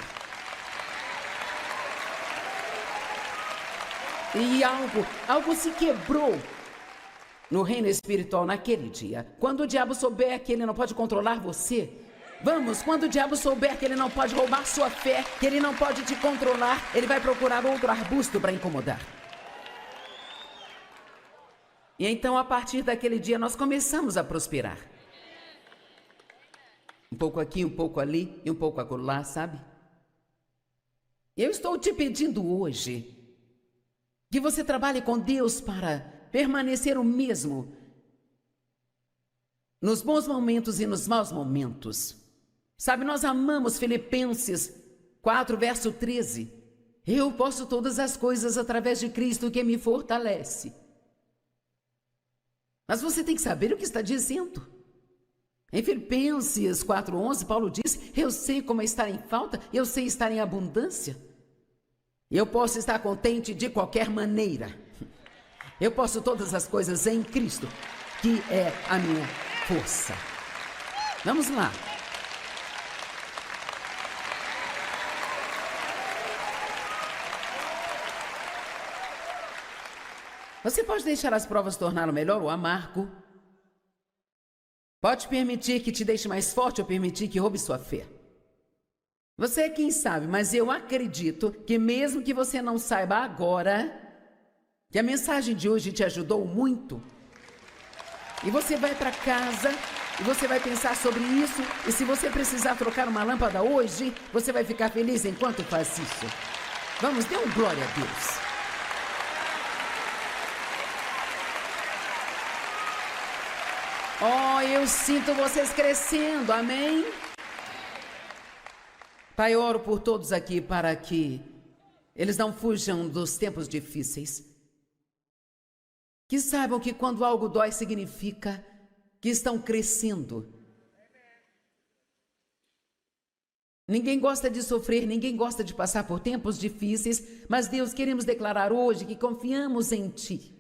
E algo se quebrou no reino espiritual naquele dia. Quando o diabo souber que ele não pode controlar você, quando o diabo souber que ele não pode roubar sua fé, que ele não pode te controlar, ele vai procurar outro arbusto para incomodar. E então, a partir daquele dia, nós começamos a prosperar. Um pouco aqui, um pouco ali e um pouco acolá, sabe? Eu estou te pedindo hoje que você trabalhe com Deus para permanecer o mesmo nos bons momentos e nos maus momentos. Sabe, nós amamos Filipenses 4, verso 13. Eu posso todas as coisas através de Cristo que me fortalece. Mas você tem que saber o que está dizendo. Em Filipenses 4:11, Paulo diz: eu sei como é estar em falta, eu sei estar em abundância. Eu posso estar contente de qualquer maneira. Eu posso todas as coisas em Cristo, que é a minha força. Vamos lá. Você pode deixar as provas torná-lo melhor ou amargo. Pode permitir que te deixe mais forte ou permitir que roube sua fé. Você é quem sabe, mas eu acredito que mesmo que você não saiba agora, que a mensagem de hoje te ajudou muito. E você vai para casa e você vai pensar sobre isso. E se você precisar trocar uma lâmpada hoje, você vai ficar feliz enquanto faz isso. Vamos, dê um glória a Deus. Oh, eu sinto vocês crescendo, amém? Pai, oro por todos aqui para que eles não fujam dos tempos difíceis. Que saibam que quando algo dói significa que estão crescendo. Ninguém gosta de sofrer, ninguém gosta de passar por tempos difíceis, mas Deus, queremos declarar hoje que confiamos em Ti.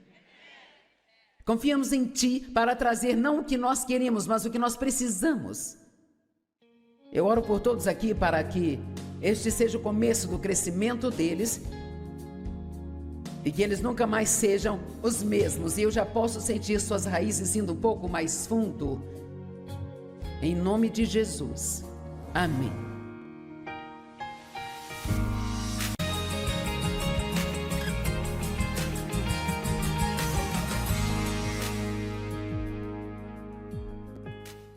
Confiamos em Ti para trazer não o que nós queremos, mas o que nós precisamos. Eu oro por todos aqui para que este seja o começo do crescimento deles e que eles nunca mais sejam os mesmos. E eu já posso sentir suas raízes indo um pouco mais fundo. Em nome de Jesus. Amém.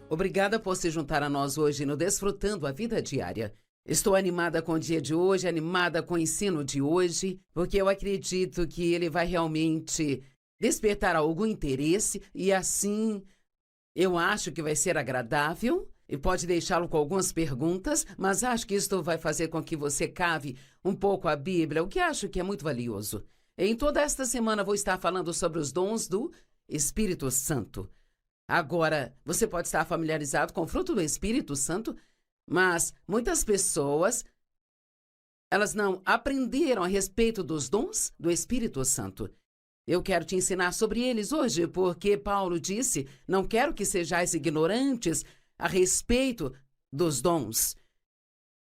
Obrigada por se juntar a nós hoje no Desfrutando a Vida Diária. Estou animada com o dia de hoje, animada com o ensino de hoje, porque eu acredito que ele vai realmente despertar algum interesse e assim eu acho que vai ser agradável e pode deixá-lo com algumas perguntas, mas acho que isto vai fazer com que você cave um pouco a Bíblia, o que acho que é muito valioso. Em toda esta semana vou estar falando sobre os dons do Espírito Santo. Agora, você pode estar familiarizado com o fruto do Espírito Santo, mas muitas pessoas, elas não aprenderam a respeito dos dons do Espírito Santo. Eu quero te ensinar sobre eles hoje, porque Paulo disse, não quero que sejais ignorantes a respeito dos dons.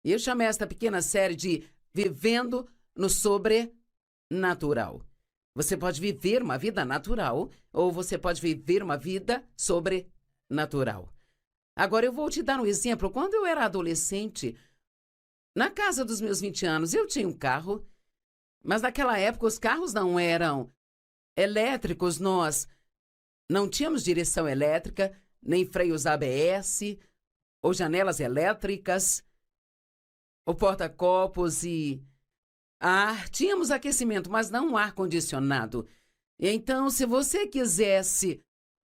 E eu chamei esta pequena série de Vivendo no Sobrenatural. Você pode viver uma vida natural ou você pode viver uma vida sobrenatural. Agora eu vou te dar um exemplo. Quando eu era adolescente, na casa dos meus 20 anos, eu tinha um carro, mas naquela época os carros não eram elétricos, nós não tínhamos direção elétrica, nem freios ABS, ou janelas elétricas, ou porta-copos e Tínhamos aquecimento, mas não um ar-condicionado. Então, se você quisesse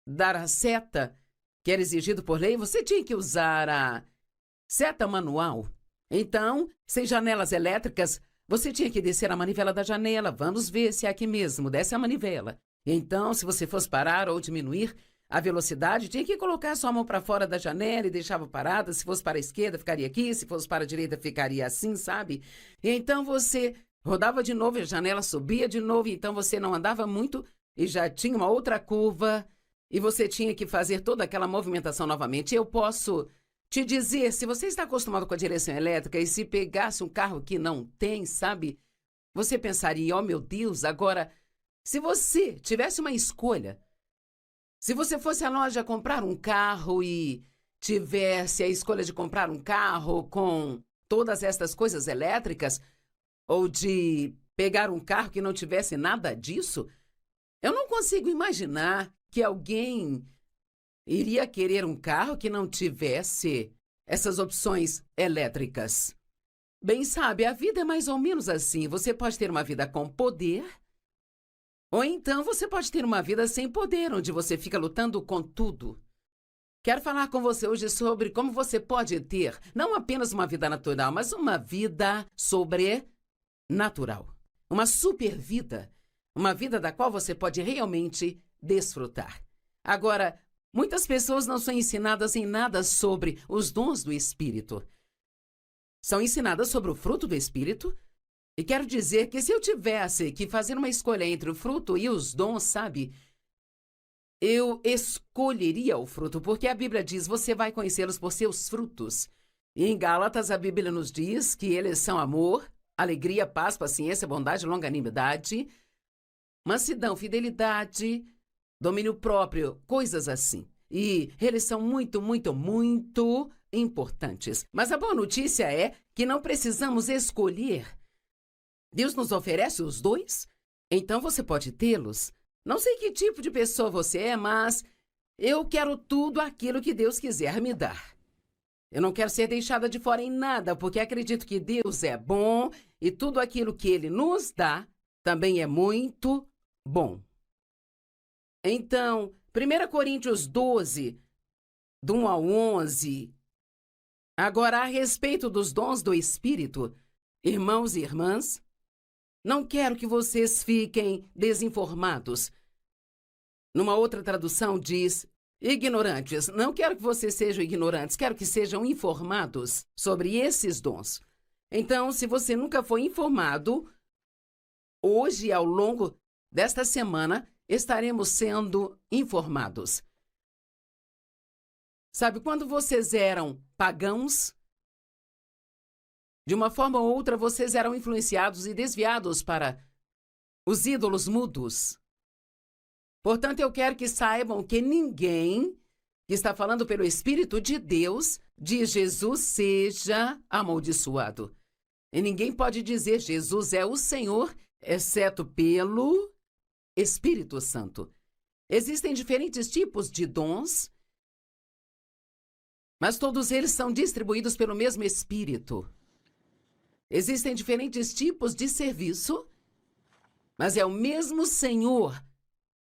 dar a seta que era exigido por lei, você tinha que usar a seta manual. Então, sem janelas elétricas, você tinha que descer a manivela da janela. Vamos ver se é aqui mesmo. Desce a manivela. Então, se você fosse parar ou diminuir a velocidade, tinha que colocar sua mão para fora da janela e deixava parada. Se fosse para a esquerda, ficaria aqui. Se fosse para a direita, ficaria assim, sabe? E então você rodava de novo, a janela subia de novo. Então você não andava muito e já tinha uma outra curva. E você tinha que fazer toda aquela movimentação novamente. Eu posso te dizer, se você está acostumado com a direção elétrica e se pegasse um carro que não tem, sabe? Você pensaria, oh meu Deus, agora, se você tivesse uma escolha, se você fosse à loja comprar um carro e tivesse a escolha de comprar um carro com todas estas coisas elétricas, ou de pegar um carro que não tivesse nada disso, eu não consigo imaginar que alguém iria querer um carro que não tivesse essas opções elétricas. Bem, sabe, a vida é mais ou menos assim. Você pode ter uma vida com poder, ou então você pode ter uma vida sem poder, onde você fica lutando com tudo. Quero falar com você hoje sobre como você pode ter não apenas uma vida natural, mas uma vida sobrenatural. Uma super vida. Uma vida da qual você pode realmente desfrutar. Agora, muitas pessoas não são ensinadas em nada sobre os dons do Espírito. São ensinadas sobre o fruto do Espírito. E quero dizer que se eu tivesse que fazer uma escolha entre o fruto e os dons, sabe? Eu escolheria o fruto, porque a Bíblia diz, você vai conhecê-los por seus frutos. E em Gálatas, a Bíblia nos diz que eles são amor, alegria, paz, paciência, bondade, longanimidade, mansidão, fidelidade, domínio próprio, coisas assim. E eles são muito, muito, muito importantes. Mas a boa notícia é que não precisamos escolher. Deus nos oferece os dois, então você pode tê-los. Não sei que tipo de pessoa você é, mas eu quero tudo aquilo que Deus quiser me dar. Eu não quero ser deixada de fora em nada, porque acredito que Deus é bom e tudo aquilo que Ele nos dá também é muito bom. Então, 1 Coríntios 12, do 1 ao 11. Agora, a respeito dos dons do Espírito, irmãos e irmãs, não quero que vocês fiquem desinformados. Numa outra tradução diz, ignorantes. Não quero que vocês sejam ignorantes, quero que sejam informados sobre esses dons. Então, se você nunca foi informado, hoje, ao longo desta semana, estaremos sendo informados. Sabe, quando vocês eram pagãos, de uma forma ou outra, vocês eram influenciados e desviados para os ídolos mudos. Portanto, eu quero que saibam que ninguém que está falando pelo Espírito de Deus diz Jesus seja amaldiçoado. E ninguém pode dizer Jesus é o Senhor, exceto pelo Espírito Santo. Existem diferentes tipos de dons, mas todos eles são distribuídos pelo mesmo Espírito. Existem diferentes tipos de serviço, mas é o mesmo Senhor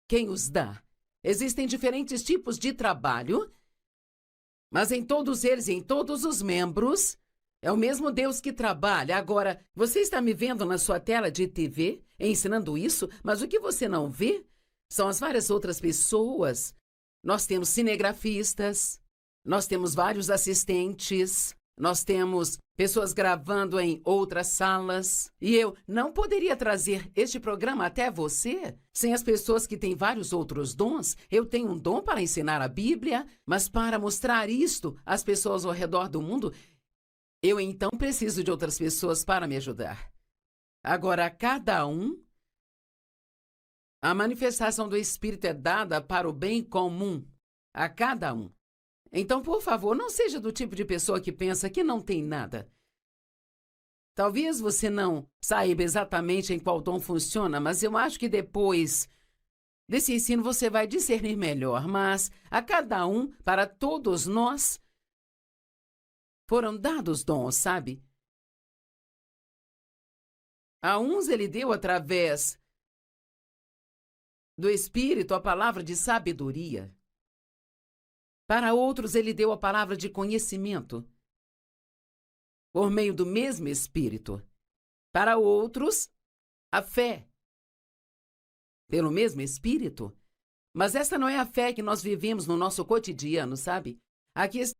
quem os dá. Existem diferentes tipos de trabalho, mas em todos eles e em todos os membros, é o mesmo Deus que trabalha. Agora, você está me vendo na sua tela de TV, ensinando isso, mas o que você não vê são as várias outras pessoas. Nós temos cinegrafistas, nós temos vários assistentes, nós temos pessoas gravando em outras salas. E eu não poderia trazer este programa até você sem as pessoas que têm vários outros dons. Eu tenho um dom para ensinar a Bíblia, mas para mostrar isto às pessoas ao redor do mundo, eu então preciso de outras pessoas para me ajudar. Agora, a cada um, a manifestação do Espírito é dada para o bem comum. A cada um. Então, por favor, não seja do tipo de pessoa que pensa que não tem nada. Talvez você não saiba exatamente em qual dom funciona, mas eu acho que depois desse ensino você vai discernir melhor. Mas a cada um, para todos nós, foram dados dons, sabe? A uns ele deu através do Espírito a palavra de sabedoria. Para outros ele deu a palavra de conhecimento, por meio do mesmo Espírito. Para outros, a fé, pelo mesmo Espírito. Mas essa não é a fé que nós vivemos no nosso cotidiano, sabe? Aqui está.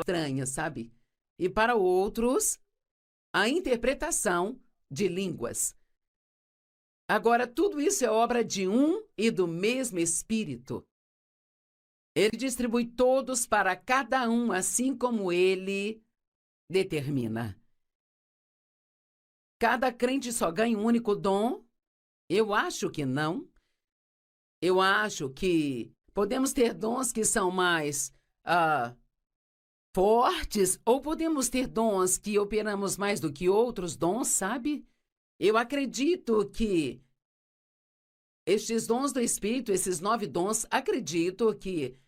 Estranha, sabe? E para outros, a interpretação de línguas. Agora, tudo isso é obra de um e do mesmo Espírito. Ele distribui todos para cada um, assim como ele determina. Cada crente só ganha um único dom? Eu acho que não. Eu acho que podemos ter dons que são mais fortes, ou podemos ter dons que operamos mais do que outros dons, sabe? Eu acredito que estes dons do Espírito, esses 9 dons, acredito que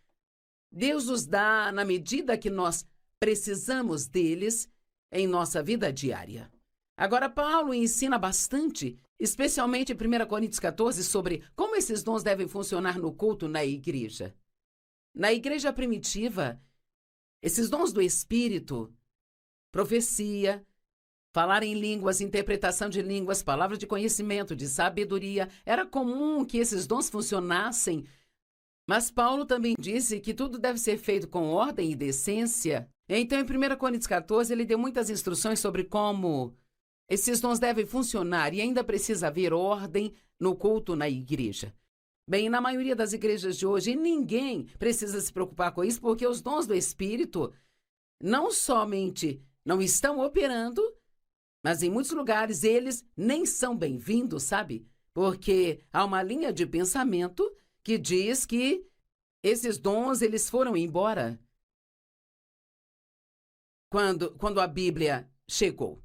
Deus os dá na medida que nós precisamos deles em nossa vida diária. Agora, Paulo ensina bastante, especialmente em 1 Coríntios 14, sobre como esses dons devem funcionar no culto na igreja. Na igreja primitiva, esses dons do Espírito, profecia, falar em línguas, interpretação de línguas, palavra de conhecimento, de sabedoria, era comum que esses dons funcionassem, mas Paulo também disse que tudo deve ser feito com ordem e decência. Então, em 1 Coríntios 14, ele deu muitas instruções sobre como esses dons devem funcionar e ainda precisa haver ordem no culto na igreja. Bem, na maioria das igrejas de hoje, ninguém precisa se preocupar com isso, porque os dons do Espírito não somente não estão operando, mas em muitos lugares eles nem são bem-vindos, sabe? Porque há uma linha de pensamento que diz que esses dons eles foram embora quando a Bíblia chegou.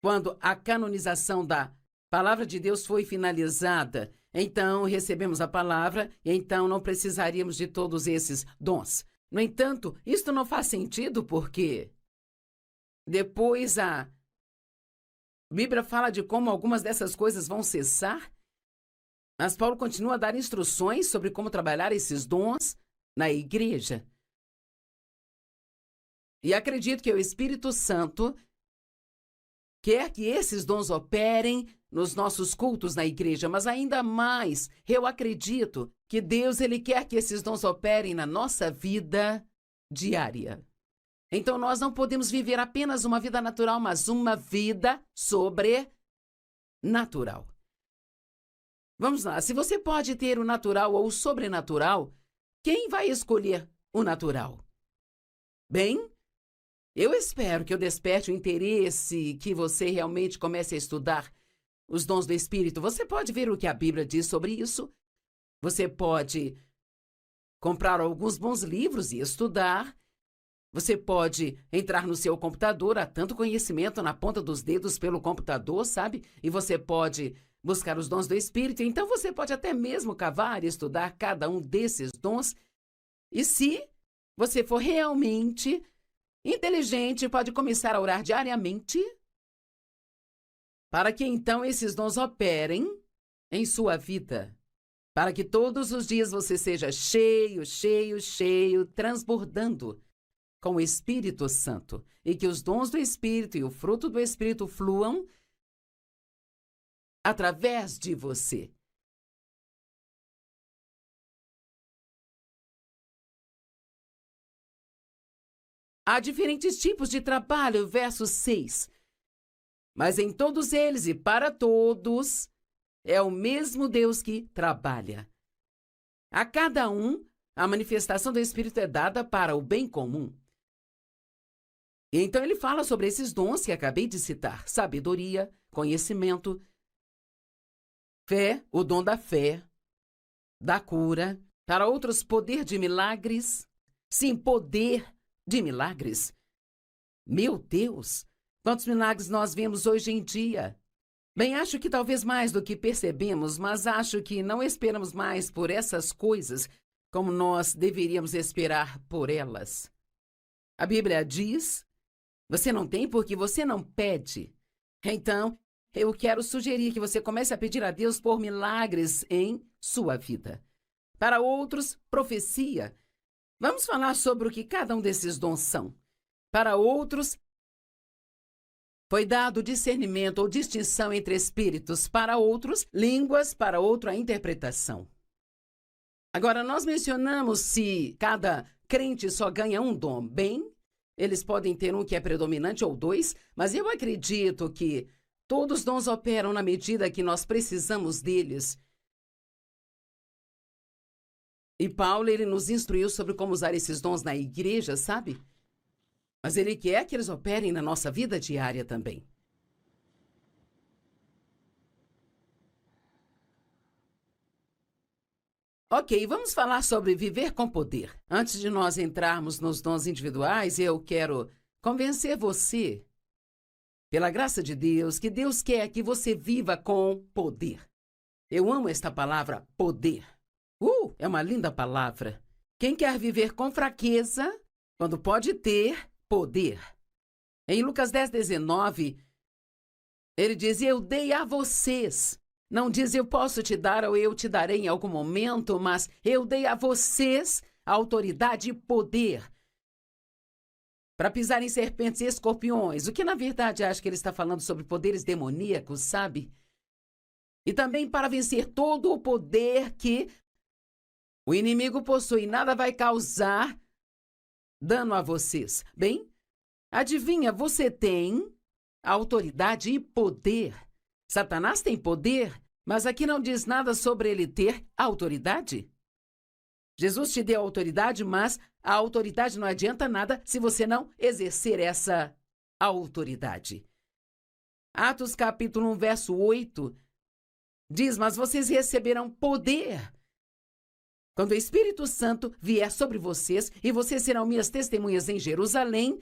Quando a canonização da Palavra de Deus foi finalizada, então recebemos a palavra e então não precisaríamos de todos esses dons. No entanto, isto não faz sentido porque depois a Bíblia fala de como algumas dessas coisas vão cessar, mas Paulo continua a dar instruções sobre como trabalhar esses dons na igreja. E acredito que o Espírito Santo quer que esses dons operem nos nossos cultos na igreja, mas ainda mais, eu acredito que Deus ele quer que esses dons operem na nossa vida diária. Então nós não podemos viver apenas uma vida natural, mas uma vida sobrenatural. Vamos lá, se você pode ter o natural ou o sobrenatural, quem vai escolher o natural? Bem, eu espero que eu desperte o interesse, que você realmente comece a estudar os dons do Espírito. Você pode ver o que a Bíblia diz sobre isso. Você pode comprar alguns bons livros e estudar. Você pode entrar no seu computador, há tanto conhecimento na ponta dos dedos pelo computador, sabe? E você pode buscar os dons do Espírito. Então você pode até mesmo cavar e estudar cada um desses dons. E se você for realmente inteligente, pode começar a orar diariamente para que então esses dons operem em sua vida. Para que todos os dias você seja cheio, cheio, cheio, transbordando com o Espírito Santo. E que os dons do Espírito e o fruto do Espírito fluam através de você. Há diferentes tipos de trabalho, verso 6. Mas em todos eles e para todos é o mesmo Deus que trabalha. A cada um, a manifestação do Espírito é dada para o bem comum. E então ele fala sobre esses dons que acabei de citar: sabedoria, conhecimento, fé, o dom da fé, da cura, para outros poder de milagres. Sim, poder de milagres. Meu Deus, quantos milagres nós vemos hoje em dia! Bem, acho que talvez mais do que percebemos, mas acho que não esperamos mais por essas coisas como nós deveríamos esperar por elas. A Bíblia diz: você não tem porque você não pede. Então, eu quero sugerir que você comece a pedir a Deus por milagres em sua vida. Para outros, profecia. Vamos falar sobre o que cada um desses dons são. Para outros, foi dado discernimento ou distinção entre espíritos. Para outros, línguas. Para outro, a interpretação. Agora, nós mencionamos se cada crente só ganha um dom. Bem, eles podem ter um que é predominante ou dois, mas eu acredito que todos os dons operam na medida que nós precisamos deles. E Paulo, ele nos instruiu sobre como usar esses dons na igreja, sabe? Mas ele quer que eles operem na nossa vida diária também. Ok, vamos falar sobre viver com poder. Antes de nós entrarmos nos dons individuais, eu quero convencer você, pela graça de Deus, que Deus quer que você viva com poder. Eu amo esta palavra, poder. É uma linda palavra. Quem quer viver com fraqueza, quando pode ter poder? Em Lucas 10:19, ele diz: eu dei a vocês. Não diz eu posso te dar ou eu te darei em algum momento, mas eu dei a vocês autoridade e poder para pisar em serpentes e escorpiões. O que na verdade acho que ele está falando sobre poderes demoníacos, sabe? E também para vencer todo o poder que o inimigo possui. Nada vai causar dano a vocês. Bem, adivinha, você tem autoridade e poder. Satanás tem poder, mas aqui não diz nada sobre ele ter autoridade. Jesus te deu autoridade, mas a autoridade não adianta nada se você não exercer essa autoridade. Atos capítulo 1, verso 8, diz: mas vocês receberão poder quando o Espírito Santo vier sobre vocês, e vocês serão minhas testemunhas em Jerusalém,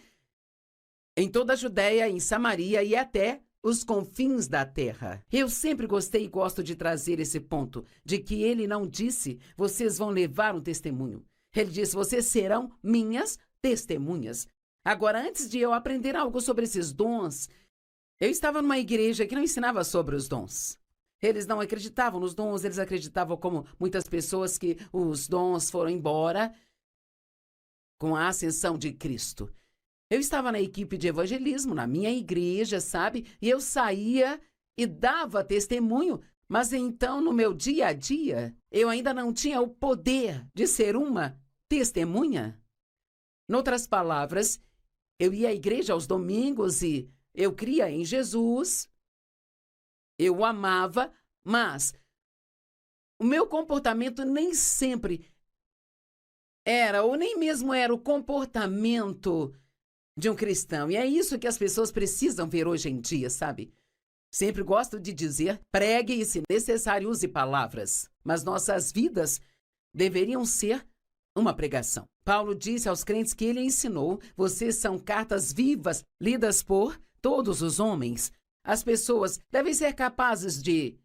em toda a Judéia, em Samaria e até os confins da terra. Eu sempre gostei e gosto de trazer esse ponto, de que ele não disse, vocês vão levar um testemunho. Ele disse, vocês serão minhas testemunhas. Agora, antes de eu aprender algo sobre esses dons, eu estava numa igreja que não ensinava sobre os dons. Eles não acreditavam nos dons, eles acreditavam, como muitas pessoas, que os dons foram embora com a ascensão de Cristo. Eu estava na equipe de evangelismo, na minha igreja, sabe? E eu saía e dava testemunho, mas então, no meu dia a dia, eu ainda não tinha o poder de ser uma testemunha. Noutras palavras, eu ia à igreja aos domingos e eu cria em Jesus, eu o amava, mas o meu comportamento nem sempre era, ou nem mesmo era o comportamento de um cristão. E é isso que as pessoas precisam ver hoje em dia, sabe? Sempre gosto de dizer, pregue e, se necessário, use palavras. Mas nossas vidas deveriam ser uma pregação. Paulo disse aos crentes que ele ensinou, vocês são cartas vivas, lidas por todos os homens. As pessoas devem ser capazes de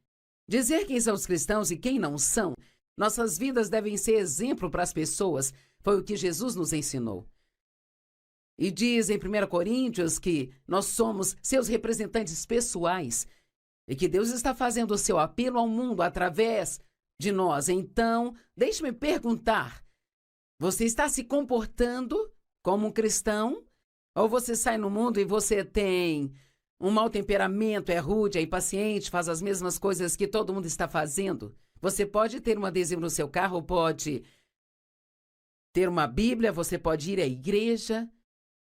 dizer quem são os cristãos e quem não são. Nossas vidas devem ser exemplo para as pessoas. Foi o que Jesus nos ensinou. E diz em 1 Coríntios que nós somos seus representantes pessoais e que Deus está fazendo o seu apelo ao mundo através de nós. Então, deixe-me perguntar, você está se comportando como um cristão? Ou você sai no mundo e você tem um mau temperamento, é rude, é impaciente, faz as mesmas coisas que todo mundo está fazendo? Você pode ter um adesivo no seu carro, pode ter uma Bíblia, você pode ir à igreja,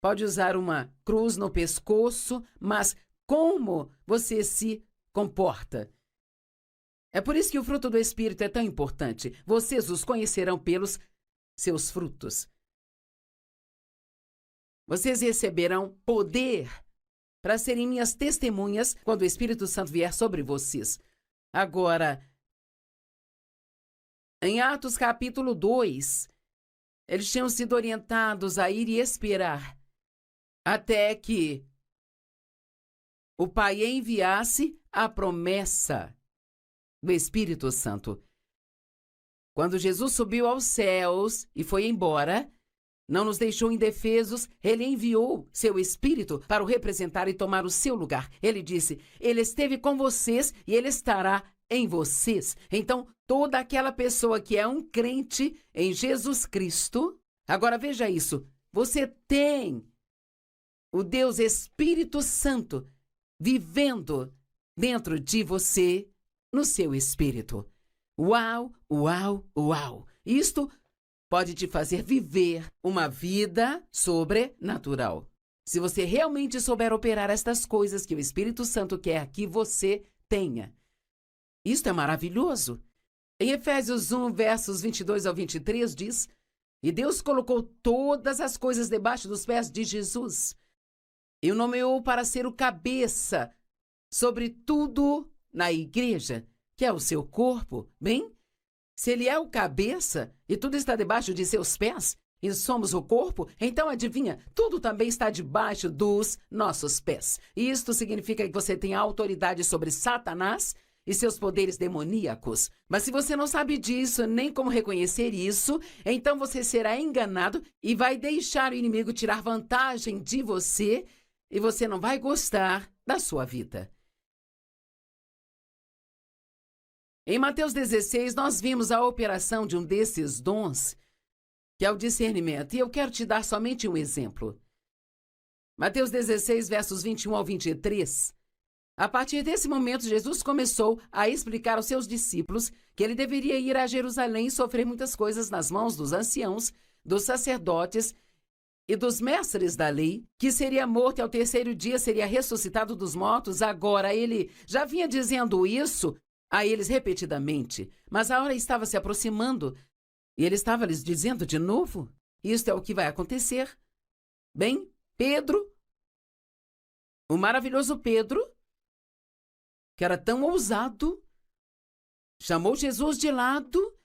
pode usar uma cruz no pescoço, mas como você se comporta? É por isso que o fruto do Espírito é tão importante. Vocês os conhecerão pelos seus frutos. Vocês receberão poder para serem minhas testemunhas quando o Espírito Santo vier sobre vocês. Agora, em Atos capítulo 2, eles tinham sido orientados a ir e esperar até que o Pai enviasse a promessa do Espírito Santo. Quando Jesus subiu aos céus e foi embora, não nos deixou indefesos, ele enviou seu Espírito para o representar e tomar o seu lugar. Ele disse, ele esteve com vocês e ele estará em vocês. Então, toda aquela pessoa que é um crente em Jesus Cristo, agora veja isso, você tem o Deus Espírito Santo vivendo dentro de você, no seu espírito. Uau, uau, uau! Isto pode te fazer viver uma vida sobrenatural. Se você realmente souber operar estas coisas que o Espírito Santo quer que você tenha. Isto é maravilhoso. Em Efésios 1, versos 22 ao 23, diz, e Deus colocou todas as coisas debaixo dos pés de Jesus e o nomeou para ser o cabeça sobre tudo na igreja, que é o seu corpo. Bem, se ele é o cabeça e tudo está debaixo de seus pés, e somos o corpo, então adivinha, tudo também está debaixo dos nossos pés. E isto significa que você tem autoridade sobre Satanás e seus poderes demoníacos. Mas se você não sabe disso, nem como reconhecer isso, então você será enganado e vai deixar o inimigo tirar vantagem de você e você não vai gostar da sua vida. Em Mateus 16, nós vimos a operação de um desses dons, que é o discernimento. E eu quero te dar somente um exemplo. Mateus 16, versos 21 ao 23. A partir desse momento, Jesus começou a explicar aos seus discípulos que ele deveria ir a Jerusalém e sofrer muitas coisas nas mãos dos anciãos, dos sacerdotes e dos mestres da lei, que seria morto e ao terceiro dia seria ressuscitado dos mortos. Agora, ele já vinha dizendo isso a eles repetidamente, mas a hora estava se aproximando e ele estava lhes dizendo de novo, isto é o que vai acontecer. Bem, Pedro, o maravilhoso Pedro, que era tão ousado, chamou Jesus de lado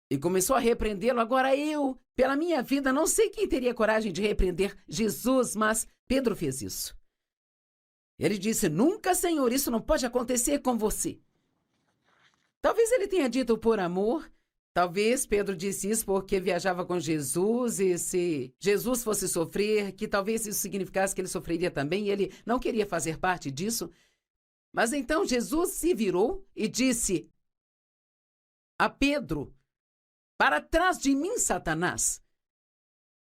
e começou a repreendê-lo. Agora eu, pela minha vida, não sei quem teria coragem de repreender Jesus, mas Pedro fez isso. Ele disse, nunca, Senhor, isso não pode acontecer com você. Talvez ele tenha dito por amor, talvez Pedro disse isso porque viajava com Jesus e se Jesus fosse sofrer, que talvez isso significasse que ele sofreria também e ele não queria fazer parte disso. Mas então Jesus se virou e disse a Pedro, para trás de mim, Satanás.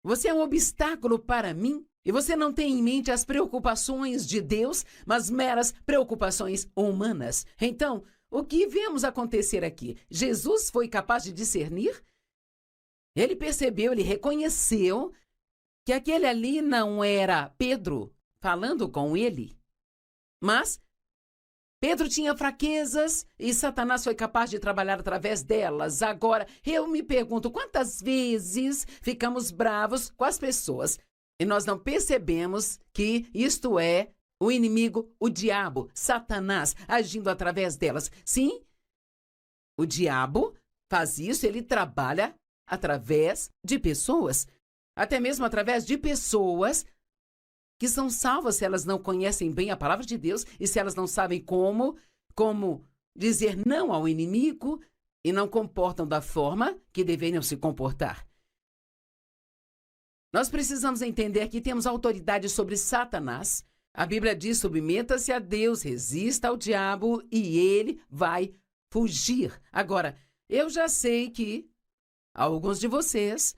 Você é um obstáculo para mim e você não tem em mente as preocupações de Deus, mas meras preocupações humanas. Então, o que vemos acontecer aqui? Jesus foi capaz de discernir? Ele percebeu, ele reconheceu que aquele ali não era Pedro falando com ele, mas Pedro tinha fraquezas e Satanás foi capaz de trabalhar através delas. Agora, eu me pergunto, quantas vezes ficamos bravos com as pessoas e nós não percebemos que isto é o inimigo, o diabo, Satanás, agindo através delas. Sim, o diabo faz isso, ele trabalha através de pessoas, até mesmo através de pessoas que são salvas se elas não conhecem bem a palavra de Deus e se elas não sabem como dizer não ao inimigo e não comportam da forma que deveriam se comportar. Nós precisamos entender que temos autoridade sobre Satanás. A Bíblia diz, submeta-se a Deus, resista ao diabo e ele vai fugir. Agora, eu já sei que alguns de vocês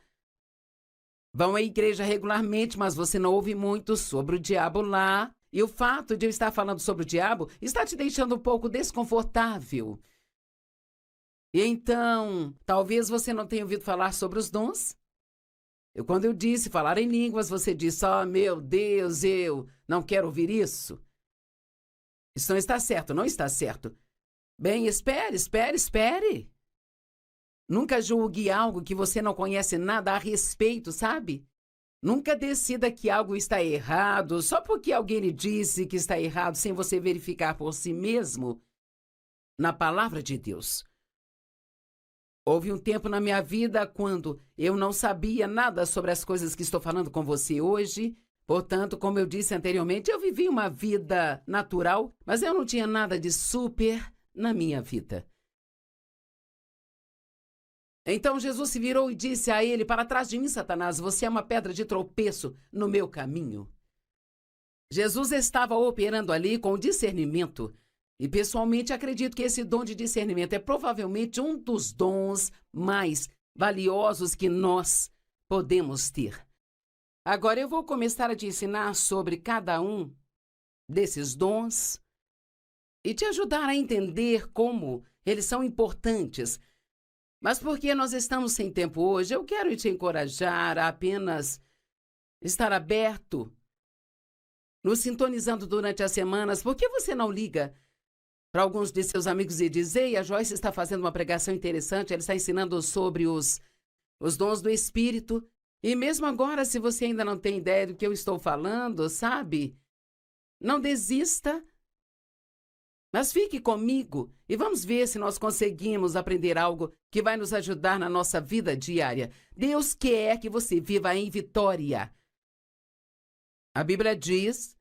vão à igreja regularmente, mas você não ouve muito sobre o diabo lá. E o fato de eu estar falando sobre o diabo está te deixando um pouco desconfortável. E então, talvez você não tenha ouvido falar sobre os dons. Quando eu disse falar em línguas, você disse, oh, meu Deus, eu não quero ouvir isso. Isso não está certo, não está certo. Bem, espere. Nunca julgue algo que você não conhece nada a respeito, sabe? Nunca decida que algo está errado só porque alguém lhe disse que está errado sem você verificar por si mesmo na palavra de Deus. Houve um tempo na minha vida quando eu não sabia nada sobre as coisas que estou falando com você hoje. Portanto, como eu disse anteriormente, eu vivi uma vida natural, mas eu não tinha nada de super na minha vida. Então Jesus se virou e disse a ele, para trás de mim, Satanás, você é uma pedra de tropeço no meu caminho. Jesus estava operando ali com discernimento. E pessoalmente acredito que esse dom de discernimento é provavelmente um dos dons mais valiosos que nós podemos ter. Agora eu vou começar a te ensinar sobre cada um desses dons e te ajudar a entender como eles são importantes. Mas porque nós estamos sem tempo hoje, eu quero te encorajar a apenas estar aberto, nos sintonizando durante as semanas. Por que você não liga para alguns de seus amigos e diz, ei, a Joyce está fazendo uma pregação interessante, ela está ensinando sobre os dons do Espírito. E mesmo agora, se você ainda não tem ideia do que eu estou falando, sabe? Não desista, mas fique comigo e vamos ver se nós conseguimos aprender algo que vai nos ajudar na nossa vida diária. Deus quer que você viva em vitória. A Bíblia diz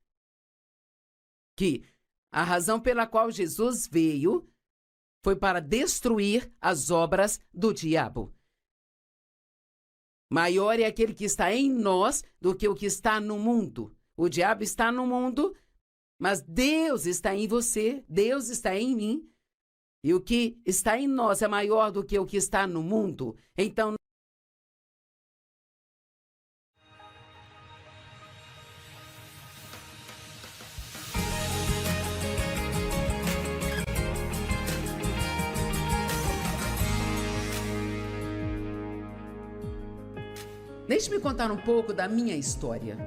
que a razão pela qual Jesus veio foi para destruir as obras do diabo. Maior é aquele que está em nós do que o que está no mundo. O diabo está no mundo, mas Deus está em você, Deus está em mim. E o que está em nós é maior do que o que está no mundo. Então, deixe-me contar um pouco da minha história.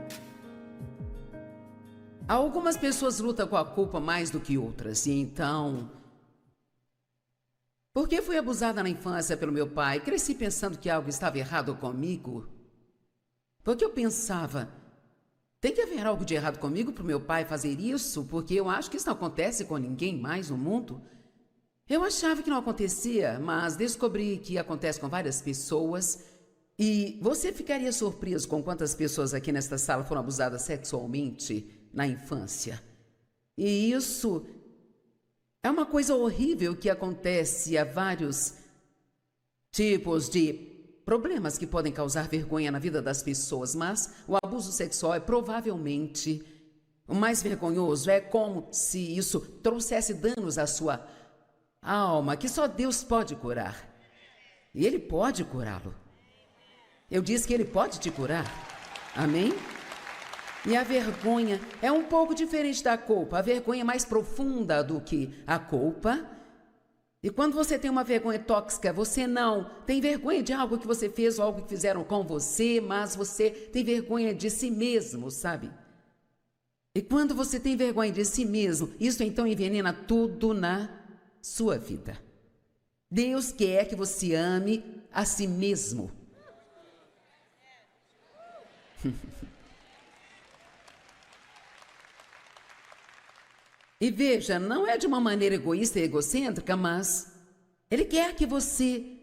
Algumas pessoas lutam com a culpa mais do que outras, e então... Porque fui abusada na infância pelo meu pai, cresci pensando que algo estava errado comigo. Porque eu pensava, tem que haver algo de errado comigo para o meu pai fazer isso, porque eu acho que isso não acontece com ninguém mais no mundo. Eu achava que não acontecia, mas descobri que acontece com várias pessoas. E você ficaria surpreso com quantas pessoas aqui nesta sala foram abusadas sexualmente na infância. E isso é uma coisa horrível que acontece a vários tipos de problemas que podem causar vergonha na vida das pessoas, mas o abuso sexual é provavelmente o mais vergonhoso. É como se isso trouxesse danos à sua alma, que só Deus pode curar. E Ele pode curá-lo. Eu disse que Ele pode te curar. Amém? E a vergonha é um pouco diferente da culpa. A vergonha é mais profunda do que a culpa. E quando você tem uma vergonha tóxica, você não tem vergonha de algo que você fez ou algo que fizeram com você, mas você tem vergonha de si mesmo, sabe? E quando você tem vergonha de si mesmo, isso então envenena tudo na sua vida. Deus quer que você ame a si mesmo. E veja, não é de uma maneira egoísta e egocêntrica, mas Ele quer que você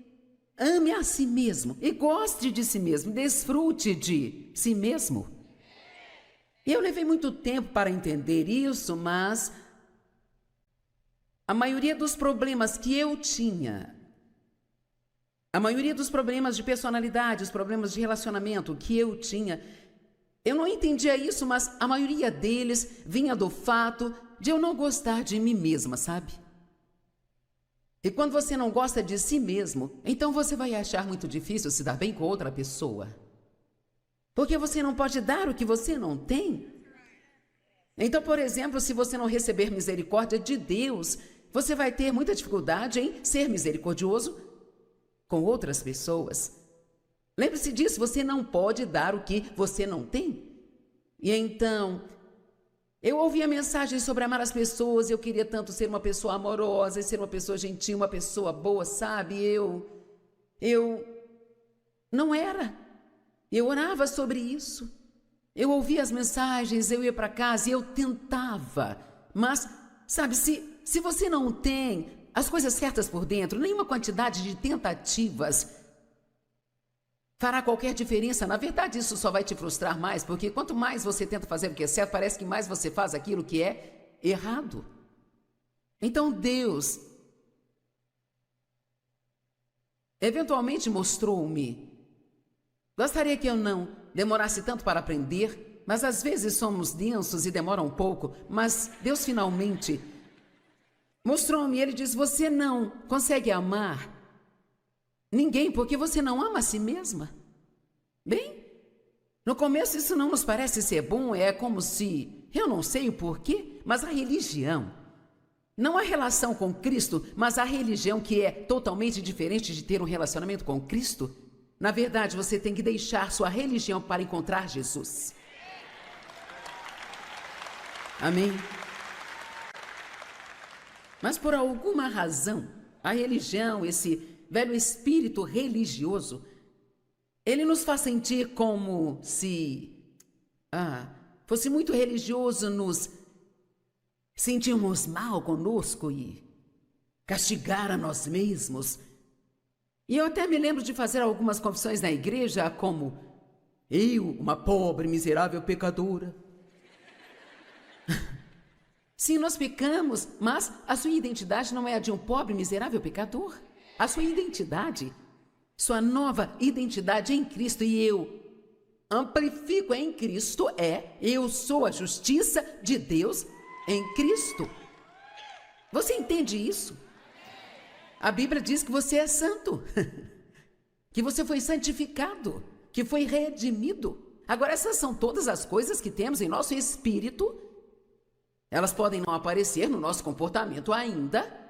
ame a si mesmo e goste de si mesmo, desfrute de si mesmo. E eu levei muito tempo para entender isso, mas a maioria dos problemas que eu tinha, a maioria dos problemas de personalidade, os problemas de relacionamento que eu tinha, eu não entendia isso, mas a maioria deles vinha do fato de eu não gostar de mim mesma, sabe? E quando você não gosta de si mesmo, então você vai achar muito difícil se dar bem com outra pessoa. Porque você não pode dar o que você não tem. Então, por exemplo, se você não receber misericórdia de Deus, você vai ter muita dificuldade em ser misericordioso com outras pessoas. Lembre-se disso, você não pode dar o que você não tem. E então, eu ouvi a mensagem sobre amar as pessoas, eu queria tanto ser uma pessoa amorosa, ser uma pessoa gentil, uma pessoa boa, sabe? Eu não era. Eu orava sobre isso. Eu ouvia as mensagens, eu ia para casa e eu tentava. Mas, sabe, se você não tem as coisas certas por dentro, nenhuma quantidade de tentativas fará qualquer diferença. Na verdade, isso só vai te frustrar mais, porque quanto mais você tenta fazer o que é certo, parece que mais você faz aquilo que é errado. Então Deus eventualmente mostrou-me. Gostaria que eu não demorasse tanto para aprender, mas às vezes somos densos e demora um pouco, mas Deus finalmente mostrou-me. Ele diz: você não consegue amar ninguém porque você não ama a si mesma. Bem, no começo isso não nos parece ser bom, é como se, eu não sei o porquê, mas a religião, não a relação com Cristo, mas a religião que é totalmente diferente de ter um relacionamento com Cristo. Na verdade, você tem que deixar sua religião para encontrar Jesus. Amém? Mas por alguma razão, a religião, esse velho espírito religioso, ele nos faz sentir como se fosse muito religioso nos sentirmos mal conosco e castigar a nós mesmos. E eu até me lembro de fazer algumas confissões na igreja, como: eu, uma pobre, miserável pecadora. Sim, nós pecamos, mas a sua identidade não é a de um pobre, miserável pecador. A sua identidade, sua nova identidade em Cristo, e eu amplifico em Cristo, eu sou a justiça de Deus em Cristo. Você entende isso? A Bíblia diz que você é santo, que você foi santificado, que foi redimido. Agora, essas são todas as coisas que temos em nosso espírito. Elas podem não aparecer no nosso comportamento ainda,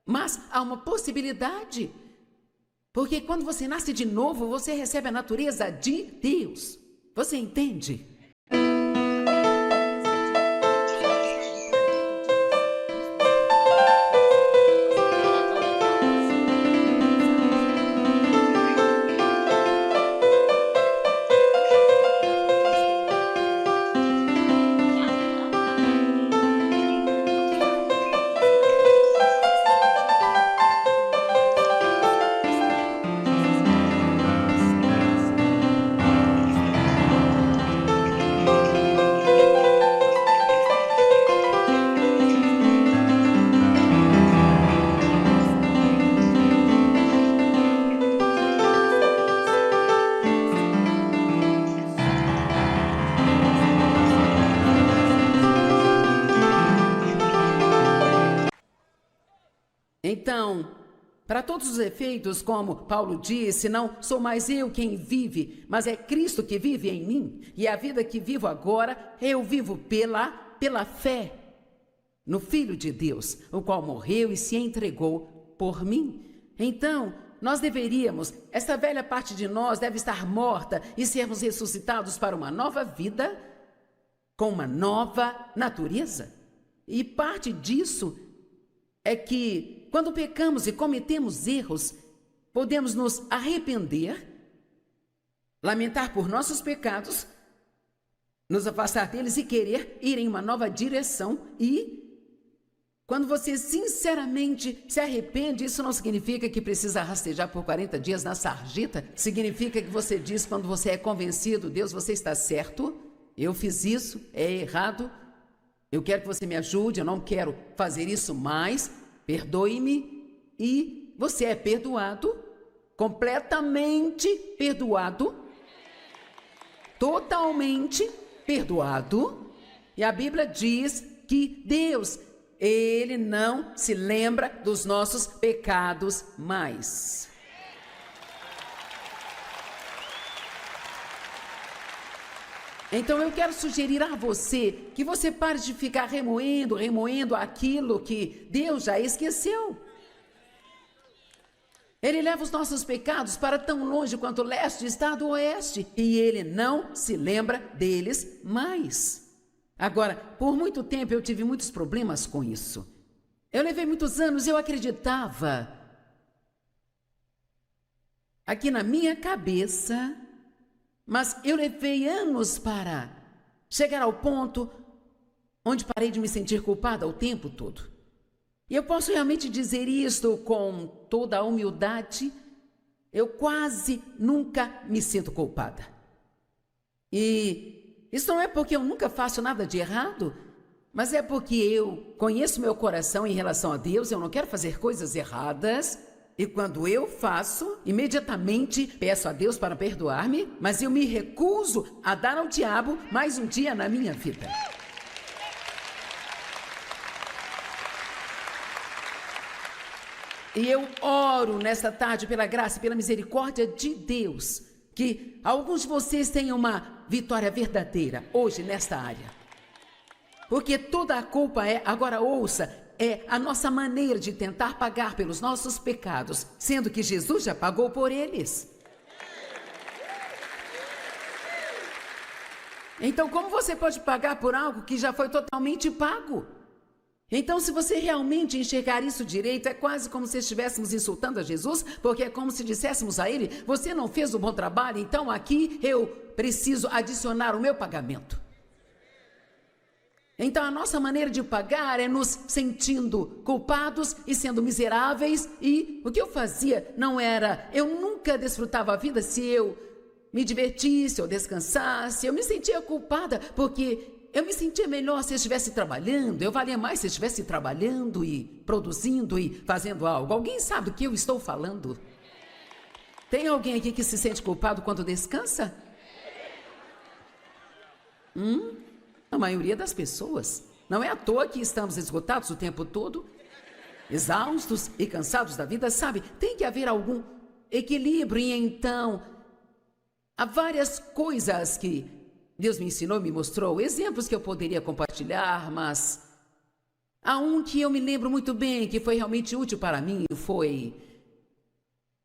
mas há uma possibilidade. Porque quando você nasce de novo, você recebe a natureza de Deus. Você entende? Então, para todos os efeitos, como Paulo disse, não sou mais eu quem vive, mas é Cristo que vive em mim. E a vida que vivo agora, eu vivo pela fé no Filho de Deus, o qual morreu e se entregou por mim. Então, nós deveríamos, esta velha parte de nós deve estar morta e sermos ressuscitados para uma nova vida, com uma nova natureza. E parte disso é que, quando pecamos e cometemos erros, podemos nos arrepender, lamentar por nossos pecados, nos afastar deles e querer ir em uma nova direção. E, quando você sinceramente se arrepende, isso não significa que precisa rastejar por 40 dias na sarjeta. Significa que você diz, quando você é convencido: Deus, você está certo, eu fiz isso, é errado, eu quero que você me ajude, eu não quero fazer isso mais, perdoe-me. E você é perdoado, completamente perdoado, totalmente perdoado. E a Bíblia diz que Deus, Ele não se lembra dos nossos pecados mais. Então eu quero sugerir a você que você pare de ficar remoendo aquilo que Deus já esqueceu. Ele leva os nossos pecados para tão longe quanto o leste está do oeste, e Ele não se lembra deles mais. Agora, por muito tempo eu tive muitos problemas com isso. Eu levei muitos anos, eu acreditava aqui na minha cabeça, mas eu levei anos para chegar ao ponto onde parei de me sentir culpada o tempo todo. E eu posso realmente dizer isto com toda a humildade, eu quase nunca me sinto culpada. E isso não é porque eu nunca faço nada de errado, mas é porque eu conheço meu coração em relação a Deus, eu não quero fazer coisas erradas. E quando eu faço, imediatamente peço a Deus para perdoar-me, mas eu me recuso a dar ao diabo mais um dia na minha vida. E eu oro nesta tarde pela graça e pela misericórdia de Deus, que alguns de vocês tenham uma vitória verdadeira hoje nesta área. Porque toda a culpa agora ouça, é a nossa maneira de tentar pagar pelos nossos pecados, sendo que Jesus já pagou por eles. Então, como você pode pagar por algo que já foi totalmente pago? Então, se você realmente enxergar isso direito, é quase como se estivéssemos insultando a Jesus, porque é como se disséssemos a Ele, você não fez um bom trabalho, então aqui eu preciso adicionar o meu pagamento. Então, a nossa maneira de pagar é nos sentindo culpados e sendo miseráveis, e o que eu fazia não era, eu nunca desfrutava a vida se eu me divertisse ou descansasse, eu me sentia culpada, porque eu me sentia melhor se eu estivesse trabalhando, eu valia mais se eu estivesse trabalhando e produzindo e fazendo algo. Alguém sabe do que eu estou falando? Tem alguém aqui que se sente culpado quando descansa? A maioria das pessoas. Não é à toa que estamos esgotados o tempo todo, exaustos e cansados da vida, sabe? Tem que haver algum equilíbrio e então há várias coisas que Deus me ensinou, me mostrou, exemplos que eu poderia compartilhar, mas há um que eu me lembro muito bem, que foi realmente útil para mim,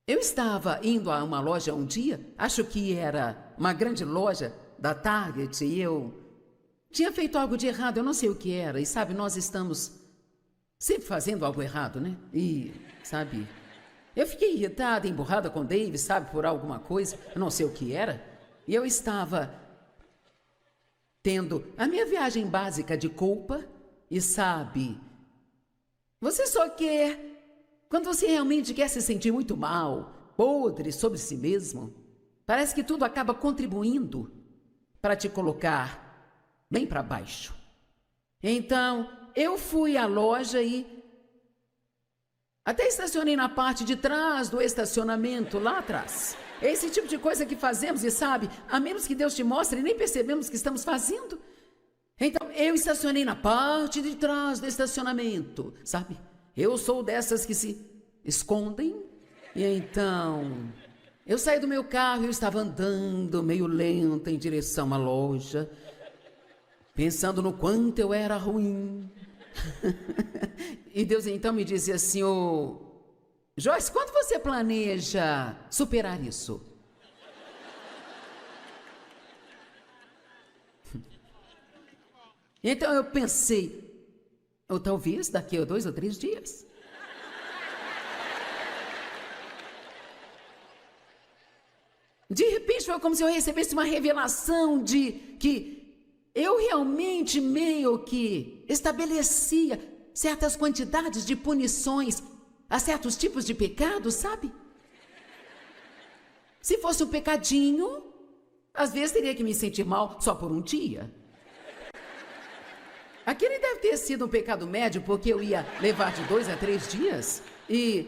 eu estava indo a uma loja um dia, acho que era uma grande loja da Target, e eu tinha feito algo de errado, eu não sei o que era, e sabe, nós estamos sempre fazendo algo errado, né? E, sabe, eu fiquei irritada, emburrada com Dave, sabe, por alguma coisa, eu não sei o que era, e eu estava tendo a minha viagem básica de culpa, e sabe, você só quer, quando você realmente quer se sentir muito mal, podre sobre si mesmo, parece que tudo acaba contribuindo para te colocar bem para baixo. Então, eu fui à loja e até estacionei na parte de trás do estacionamento, lá atrás. Esse tipo de coisa que fazemos e sabe, a menos que Deus te mostre, nem percebemos que estamos fazendo. Então, eu estacionei na parte de trás do estacionamento, sabe? Eu sou dessas que se escondem. E então, eu saí do meu carro e eu estava andando meio lenta em direção à loja, pensando no quanto eu era ruim. E Deus então me dizia assim, Joyce, quando você planeja superar isso? Então eu pensei, ou talvez daqui a 2 ou 3 dias. De repente foi como se eu recebesse uma revelação de que eu realmente meio que estabelecia certas quantidades de punições a certos tipos de pecados, sabe? Se fosse um pecadinho, às vezes teria que me sentir mal só por um dia. Aquele deve ter sido um pecado médio, porque eu ia levar de 2 a 3 dias. E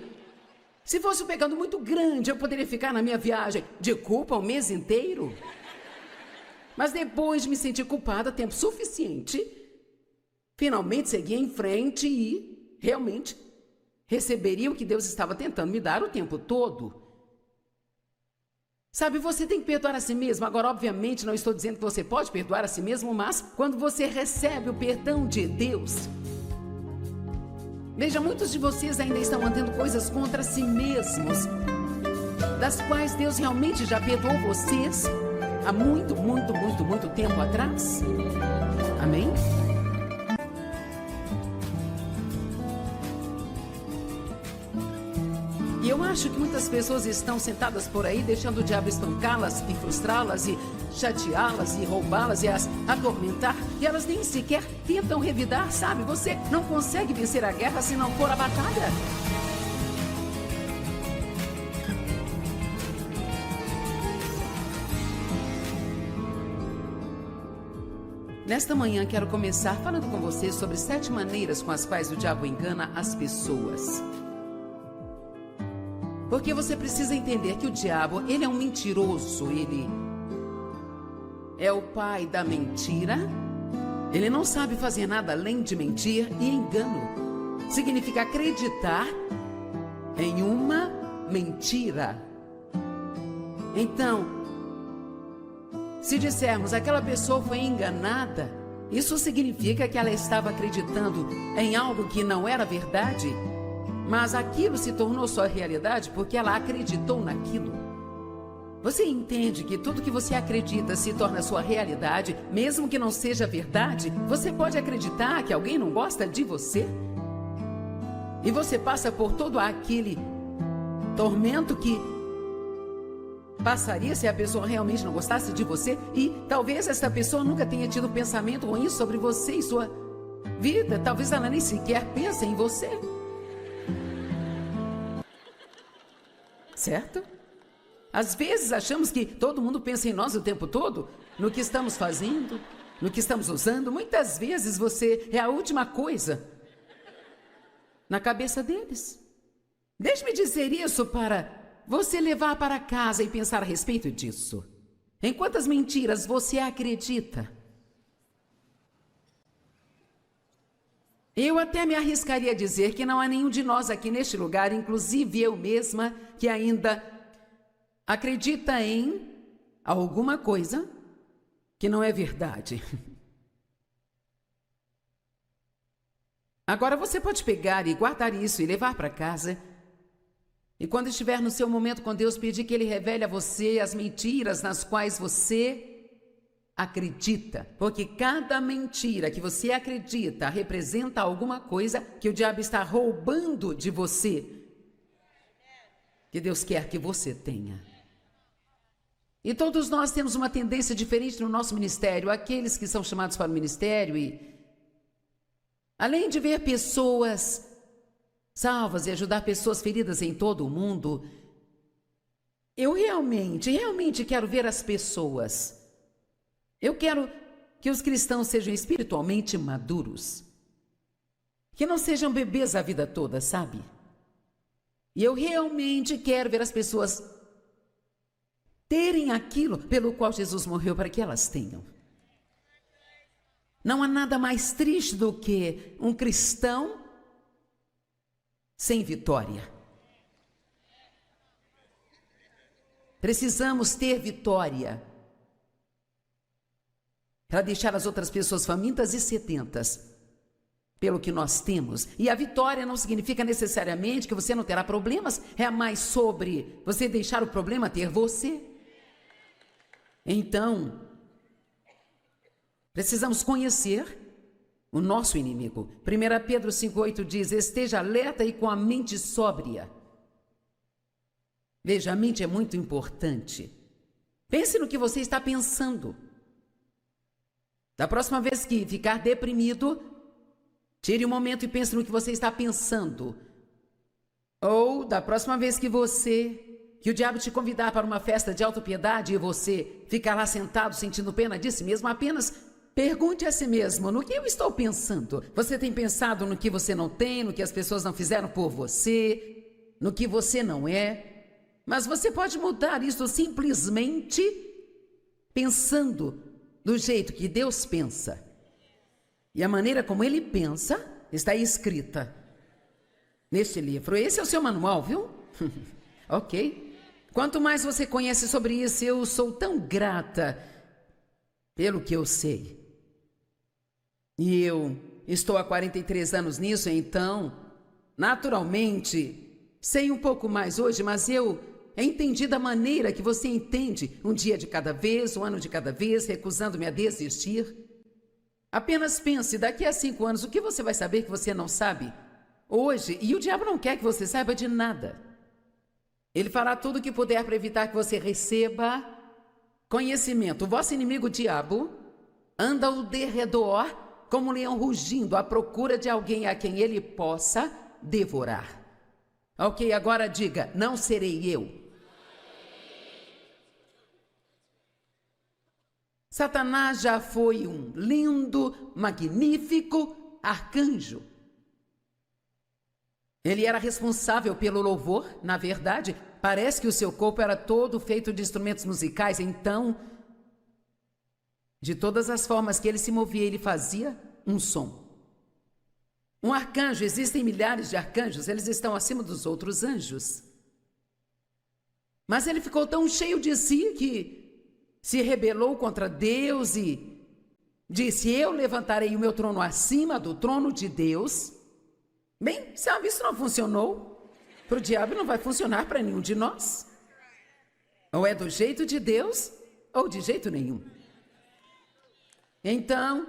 se fosse um pecado muito grande, eu poderia ficar na minha viagem de culpa o mês inteiro. Mas depois de me sentir culpada tempo suficiente, finalmente segui em frente e realmente receberia o que Deus estava tentando me dar o tempo todo. Sabe, você tem que perdoar a si mesmo. Agora, obviamente, não estou dizendo que você pode perdoar a si mesmo, mas quando você recebe o perdão de Deus, Veja, muitos de vocês ainda estão mantendo coisas contra si mesmos, das quais Deus realmente já perdoou vocês há muito tempo atrás. Amém? E eu acho que muitas pessoas estão sentadas por aí, deixando o diabo espancá-las e frustrá-las e chateá-las e roubá-las e as atormentar, e elas nem sequer tentam revidar, sabe? Você não consegue vencer a guerra se não for a batalha. Nesta manhã quero começar falando com você sobre 7 maneiras com as quais o diabo engana as pessoas. Porque você precisa entender que o diabo, ele é um mentiroso, ele é o pai da mentira. Ele não sabe fazer nada além de mentir e engano. Significa acreditar em uma mentira. Então, se dissermos aquela pessoa foi enganada, isso significa que ela estava acreditando em algo que não era verdade, mas aquilo se tornou sua realidade porque ela acreditou naquilo. Você entende que tudo que você acredita se torna sua realidade, mesmo que não seja verdade? Você pode acreditar que alguém não gosta de você? E você passa por todo aquele tormento que passaria se a pessoa realmente não gostasse de você, e talvez essa pessoa nunca tenha tido pensamento ruim sobre você e sua vida. Talvez ela nem sequer pense em você. Certo? Às vezes achamos que todo mundo pensa em nós o tempo todo, no que estamos fazendo, no que estamos usando. Muitas vezes você é a última coisa na cabeça deles. Deixe-me dizer isso para você levar para casa e pensar a respeito disso. Em quantas mentiras você acredita? Eu até me arriscaria a dizer que não há nenhum de nós aqui neste lugar, inclusive eu mesma, que ainda acredita em alguma coisa que não é verdade. Agora você pode pegar e guardar isso e levar para casa. E quando estiver no seu momento com Deus, pedir que Ele revele a você as mentiras nas quais você acredita. Porque cada mentira que você acredita representa alguma coisa que o diabo está roubando de você, que Deus quer que você tenha. E todos nós temos uma tendência diferente no nosso ministério. Aqueles que são chamados para o ministério e, além de ver pessoas salvas e ajudar pessoas feridas em todo o mundo, eu realmente quero ver as pessoas. Eu quero que os cristãos sejam espiritualmente maduros, que não sejam bebês a vida toda, sabe? E eu realmente quero ver as pessoas terem aquilo pelo qual Jesus morreu para que elas tenham. Não há nada mais triste do que um cristão sem vitória. Precisamos ter vitória para deixar as outras pessoas famintas e sedentas pelo que nós temos. E a vitória não significa necessariamente que você não terá problemas, é mais sobre você deixar o problema ter você. Então, precisamos conhecer o nosso inimigo. 1 Pedro 5,8 diz: esteja alerta e com a mente sóbria. Veja, a mente é muito importante. Pense no que você está pensando. Da próxima vez que ficar deprimido, tire um momento e pense no que você está pensando. Ou da próxima vez que o diabo te convidar para uma festa de autopiedade e você ficar lá sentado sentindo pena de si mesmo, apenas pergunte a si mesmo: no que eu estou pensando? Você tem pensado no que você não tem, no que as pessoas não fizeram por você, no que você não é? Mas você pode mudar isso simplesmente pensando do jeito que Deus pensa. E a maneira como Ele pensa está escrita neste livro. Esse é o seu manual, viu? Ok? Quanto mais você conhece sobre isso, eu sou tão grata pelo que eu sei. E eu estou há 43 anos nisso, então Naturalmente, sei um pouco mais hoje, mas eu entendi da maneira que você entende, um dia de cada vez, um ano de cada vez, recusando-me a desistir. Apenas pense, daqui a 5 anos, o que você vai saber que você não sabe hoje? E o diabo não quer que você saiba de nada. Ele fará tudo o que puder para evitar que você receba conhecimento. O vosso inimigo, o diabo, anda ao derredor como um leão rugindo à procura de alguém a quem ele possa devorar. Ok, agora diga, não serei eu. Satanás já foi um lindo, magnífico arcanjo. Ele era responsável pelo louvor, na verdade, parece que o seu corpo era todo feito de instrumentos musicais, então, de todas as formas que ele se movia, ele fazia um som. Um arcanjo, existem milhares de arcanjos, eles estão acima dos outros anjos. Mas ele ficou tão cheio de si que se rebelou contra Deus e disse: eu levantarei o meu trono acima do trono de Deus. Bem, sabe, isso não funcionou. Para o diabo não vai funcionar para nenhum de nós. Ou é do jeito de Deus, ou de jeito nenhum. Então,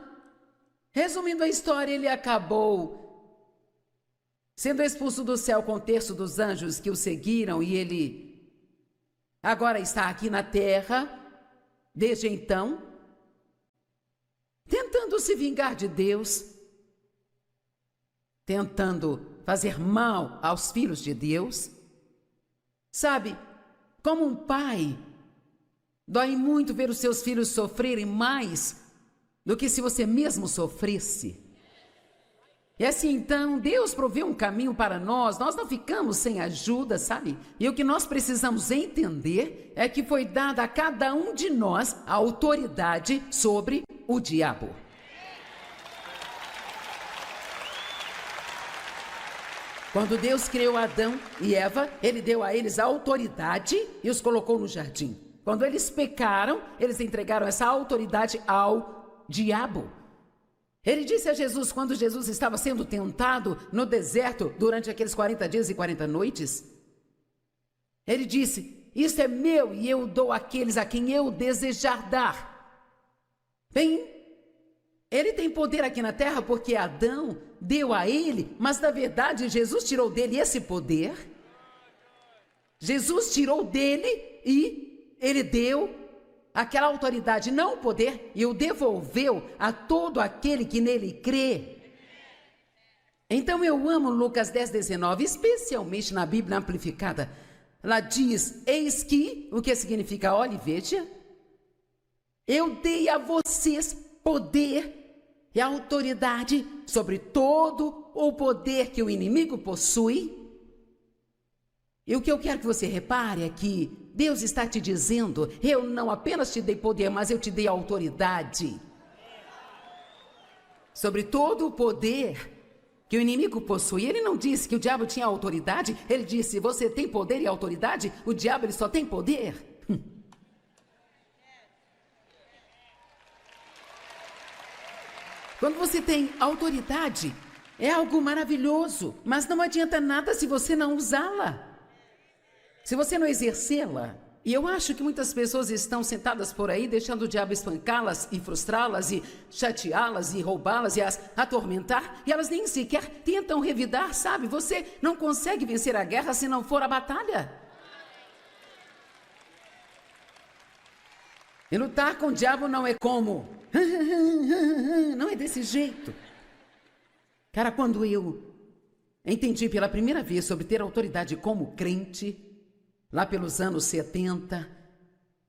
resumindo a história, ele acabou sendo expulso do céu com 1/3 dos anjos que o seguiram, e ele agora está aqui na terra, desde então, tentando se vingar de Deus, tentando fazer mal aos filhos de Deus. Sabe, como um pai, dói muito ver os seus filhos sofrerem mais do que se você mesmo sofresse. E assim, então, Deus proveu um caminho para nós não ficamos sem ajuda, sabe? E o que nós precisamos entender é que foi dada a cada um de nós a autoridade sobre o diabo. Quando Deus criou Adão e Eva, ele deu a eles a autoridade e os colocou no jardim. Quando eles pecaram, eles entregaram essa autoridade ao diabo. Ele disse a Jesus, quando Jesus estava sendo tentado no deserto durante aqueles 40 dias e 40 noites, ele disse: isso é meu e eu dou àqueles a quem eu desejar dar. Bem, ele tem poder aqui na terra porque Adão deu a ele, mas na verdade Jesus tirou dele esse poder. Jesus tirou dele e ele deu aquela autoridade, não o poder, e o devolveu a todo aquele que nele crê. Então eu amo Lucas 10:19, especialmente na Bíblia Amplificada. Lá diz: eis que, o que significa? Olhe, veja, eu dei a vocês poder e autoridade sobre todo o poder que o inimigo possui. E o que eu quero que você repare é que Deus está te dizendo: eu não apenas te dei poder, mas eu te dei autoridade sobre todo o poder que o inimigo possui. Ele não disse que o diabo tinha autoridade, ele disse: você tem poder e autoridade, o diabo ele só tem poder. Quando você tem autoridade, é algo maravilhoso, mas não adianta nada se você não usá-la. Se você não exercê-la. E eu acho que muitas pessoas estão sentadas por aí, deixando o diabo espancá-las e frustrá-las e chateá-las e roubá-las e as atormentar, e elas nem sequer tentam revidar, sabe? Você não consegue vencer a guerra se não for a batalha. E lutar com o diabo não é como... não é desse jeito. Cara, quando eu entendi pela primeira vez sobre ter autoridade como crente, lá pelos anos 70,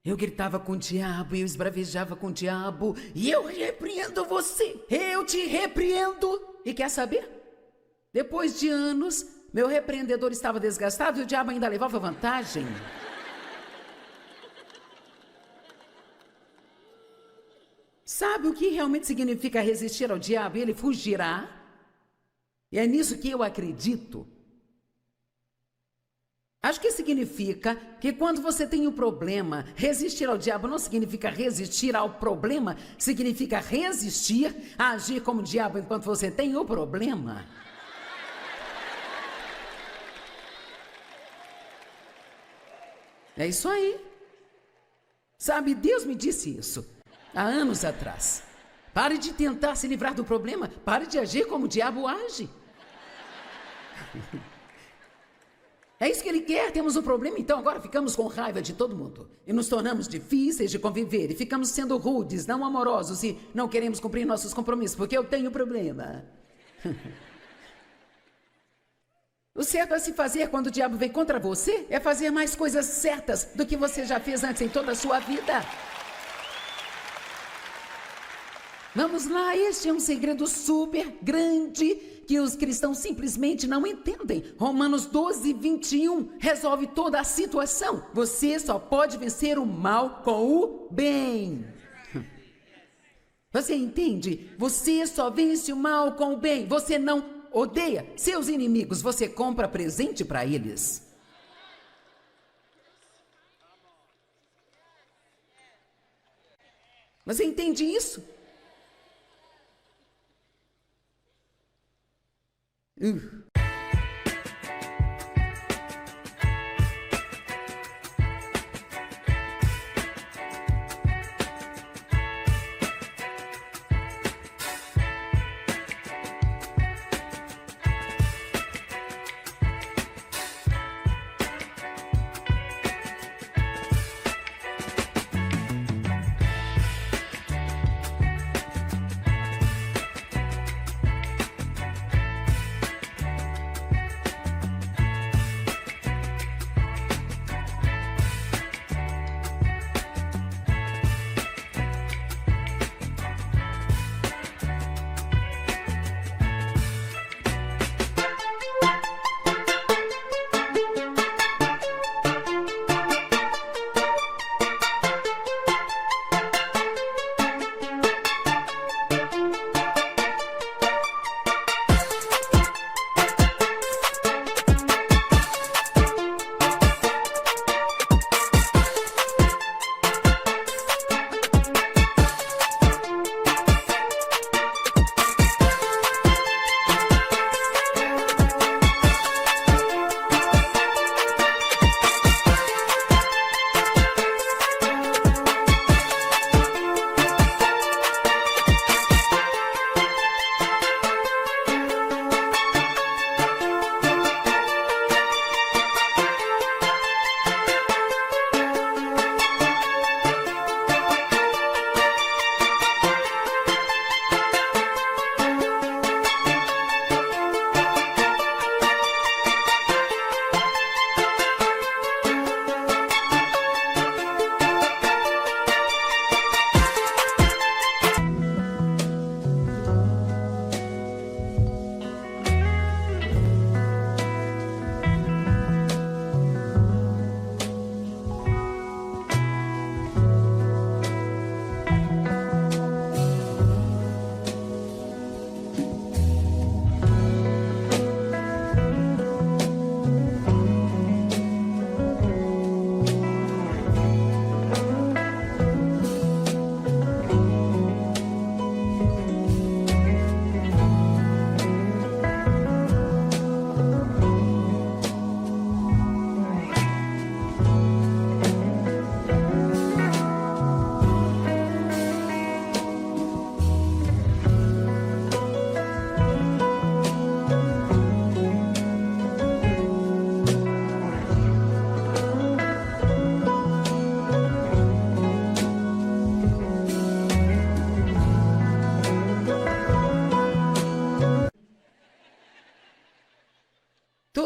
eu gritava com o diabo, eu esbravejava com o diabo, e eu repreendo você, eu te repreendo. E quer saber? Depois de anos, meu repreendedor estava desgastado e o diabo ainda levava vantagem. Sabe o que realmente significa resistir ao diabo? Ele fugirá. E é nisso que eu acredito. Acho que significa que quando você tem um problema, resistir ao diabo não significa resistir ao problema, significa resistir a agir como o diabo enquanto você tem o problema. É isso aí. Sabe, Deus me disse isso há anos atrás. Pare de tentar se livrar do problema. Pare de agir como o diabo age. É isso que ele quer. Temos um problema, então agora ficamos com raiva de todo mundo. E nos tornamos difíceis de conviver. E ficamos sendo rudes, não amorosos. E não queremos cumprir nossos compromissos, porque eu tenho problema. O certo a se fazer quando o diabo vem contra você é fazer mais coisas certas do que você já fez antes em toda a sua vida. Vamos lá, este é um segredo super grande que os cristãos simplesmente não entendem. Romanos 12, 21 resolve toda a situação. Você só pode vencer o mal com o bem. Você entende? Você só vence o mal com o bem. Você não odeia seus inimigos, você compra presente para eles. Você entende isso?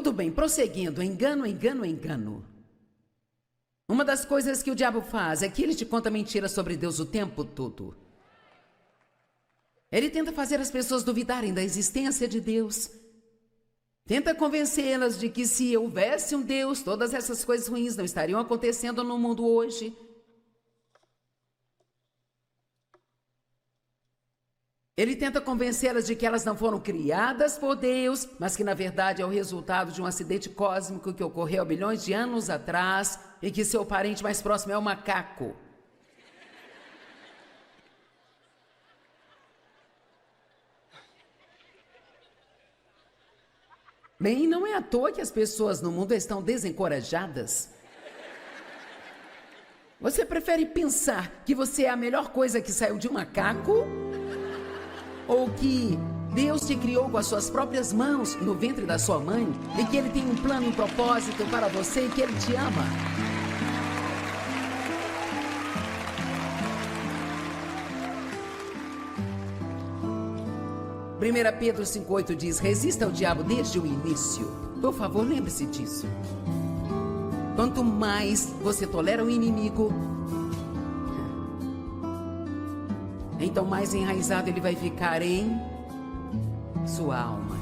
Tudo bem, prosseguindo, engano, engano, engano. Uma das coisas que o diabo faz é que ele te conta mentiras sobre Deus o tempo todo. Ele tenta fazer as pessoas duvidarem da existência de Deus. Tenta convencê-las de que se houvesse um Deus, todas essas coisas ruins não estariam acontecendo no mundo hoje. Ele tenta convencê-las de que elas não foram criadas por Deus, mas que na verdade é o resultado de um acidente cósmico que ocorreu há bilhões de anos atrás e que seu parente mais próximo é o macaco. Bem, não é à toa que as pessoas no mundo estão desencorajadas. Você prefere pensar que você é a melhor coisa que saiu de um macaco? Ou que Deus te criou com as suas próprias mãos no ventre da sua mãe e que Ele tem um plano e um propósito para você e que Ele te ama? Primeira Pedro 5,8 diz: resista ao diabo desde o início. Por favor, lembre-se disso. Quanto mais você tolera o inimigo, então mais enraizado ele vai ficar em sua alma.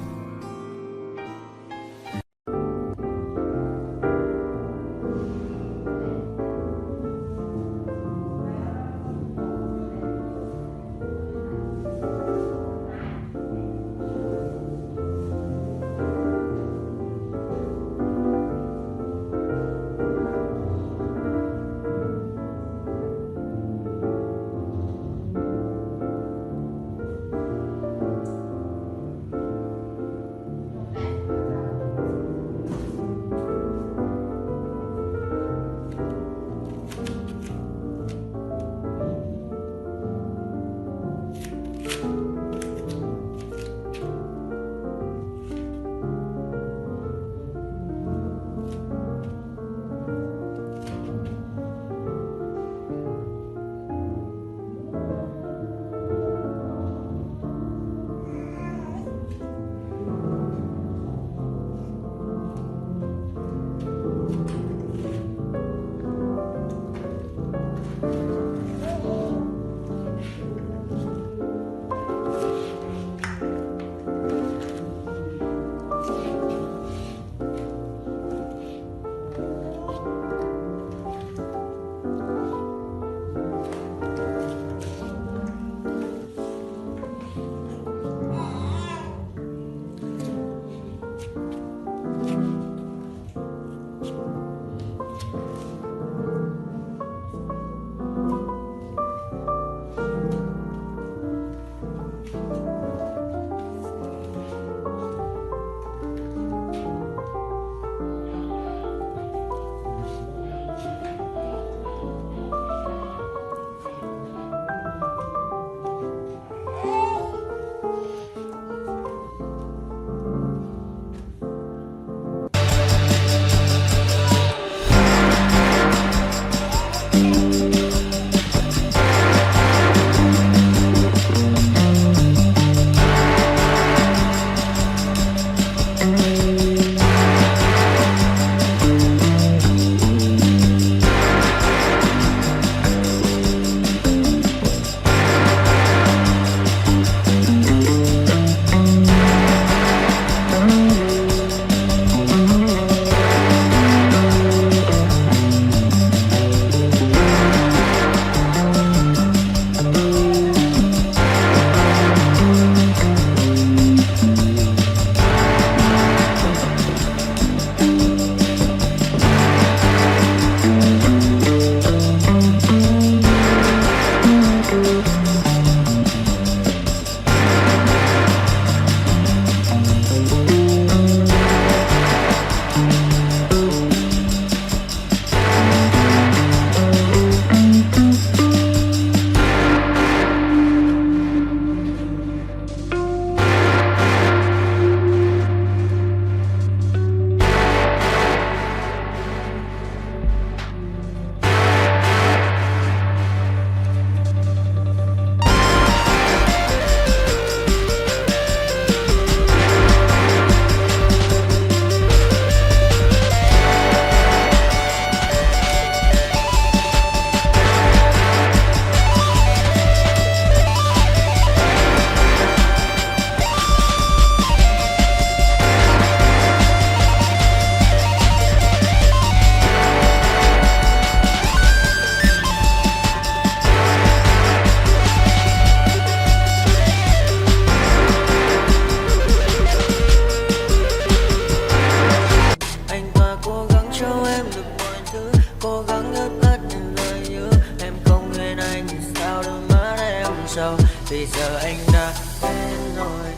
sâu. Vì giờ anh đã quên rồi,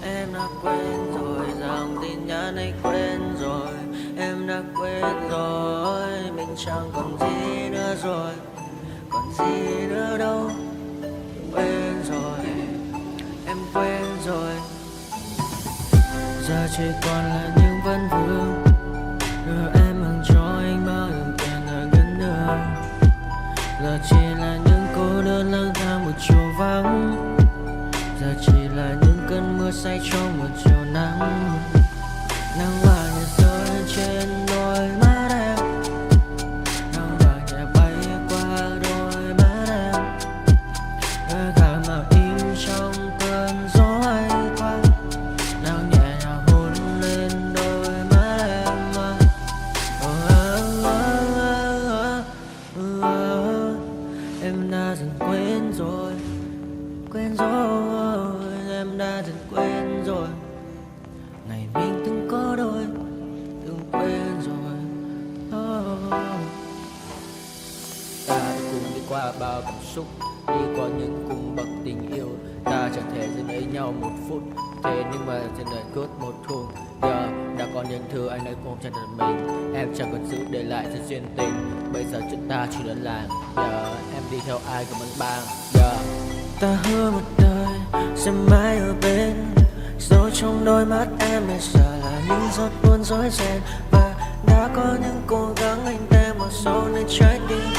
em đã quên rồi, dòng tin nhắn anh quên rồi, em đã quên rồi. Mình chẳng còn gì nữa rồi, còn gì nữa đâu. Quên rồi, em quên rồi. Giờ chỉ còn là những vấn vương, đưa em mang cho anh bao những tiền ở ngân đường. Giờ chỉ là những cô đơn lang thang một chiều vắng, giờ chỉ là những cơn mưa say trong một chiều nắng. Nắng vàng nhẹ rơi trên đôi mắt em, nắng vàng nhẹ bay qua đôi mắt em. Hơi cảm mà im trong cơn gió hay qua, nắng nhẹ nhàng hôn lên đôi mắt em. Em đã dần quên rồi, quên rồi, em đã dần quên rồi. Ngày mình từng có đôi, từng quên rồi. Ta đã cùng đi qua bao cảm xúc, đi qua những cung bậc tình yêu. Ta chẳng thể giữ lấy nhau một phút, thế nhưng mà trên đời cướp một thu. Giờ đã có những thứ anh ấy cũng chẳng được mình, em chẳng còn giữ để lại cho duyên tình. Bây giờ chúng ta chỉ đơn làng, giờ em đi theo ai cũng bằng bang. Giờ ta hứa một đời sẽ mãi ở bên, rồi trong đôi mắt em bây giờ là những giọt buồn rối ren. Và đã có những cố gắng anh đem vào sâu nơi trái tim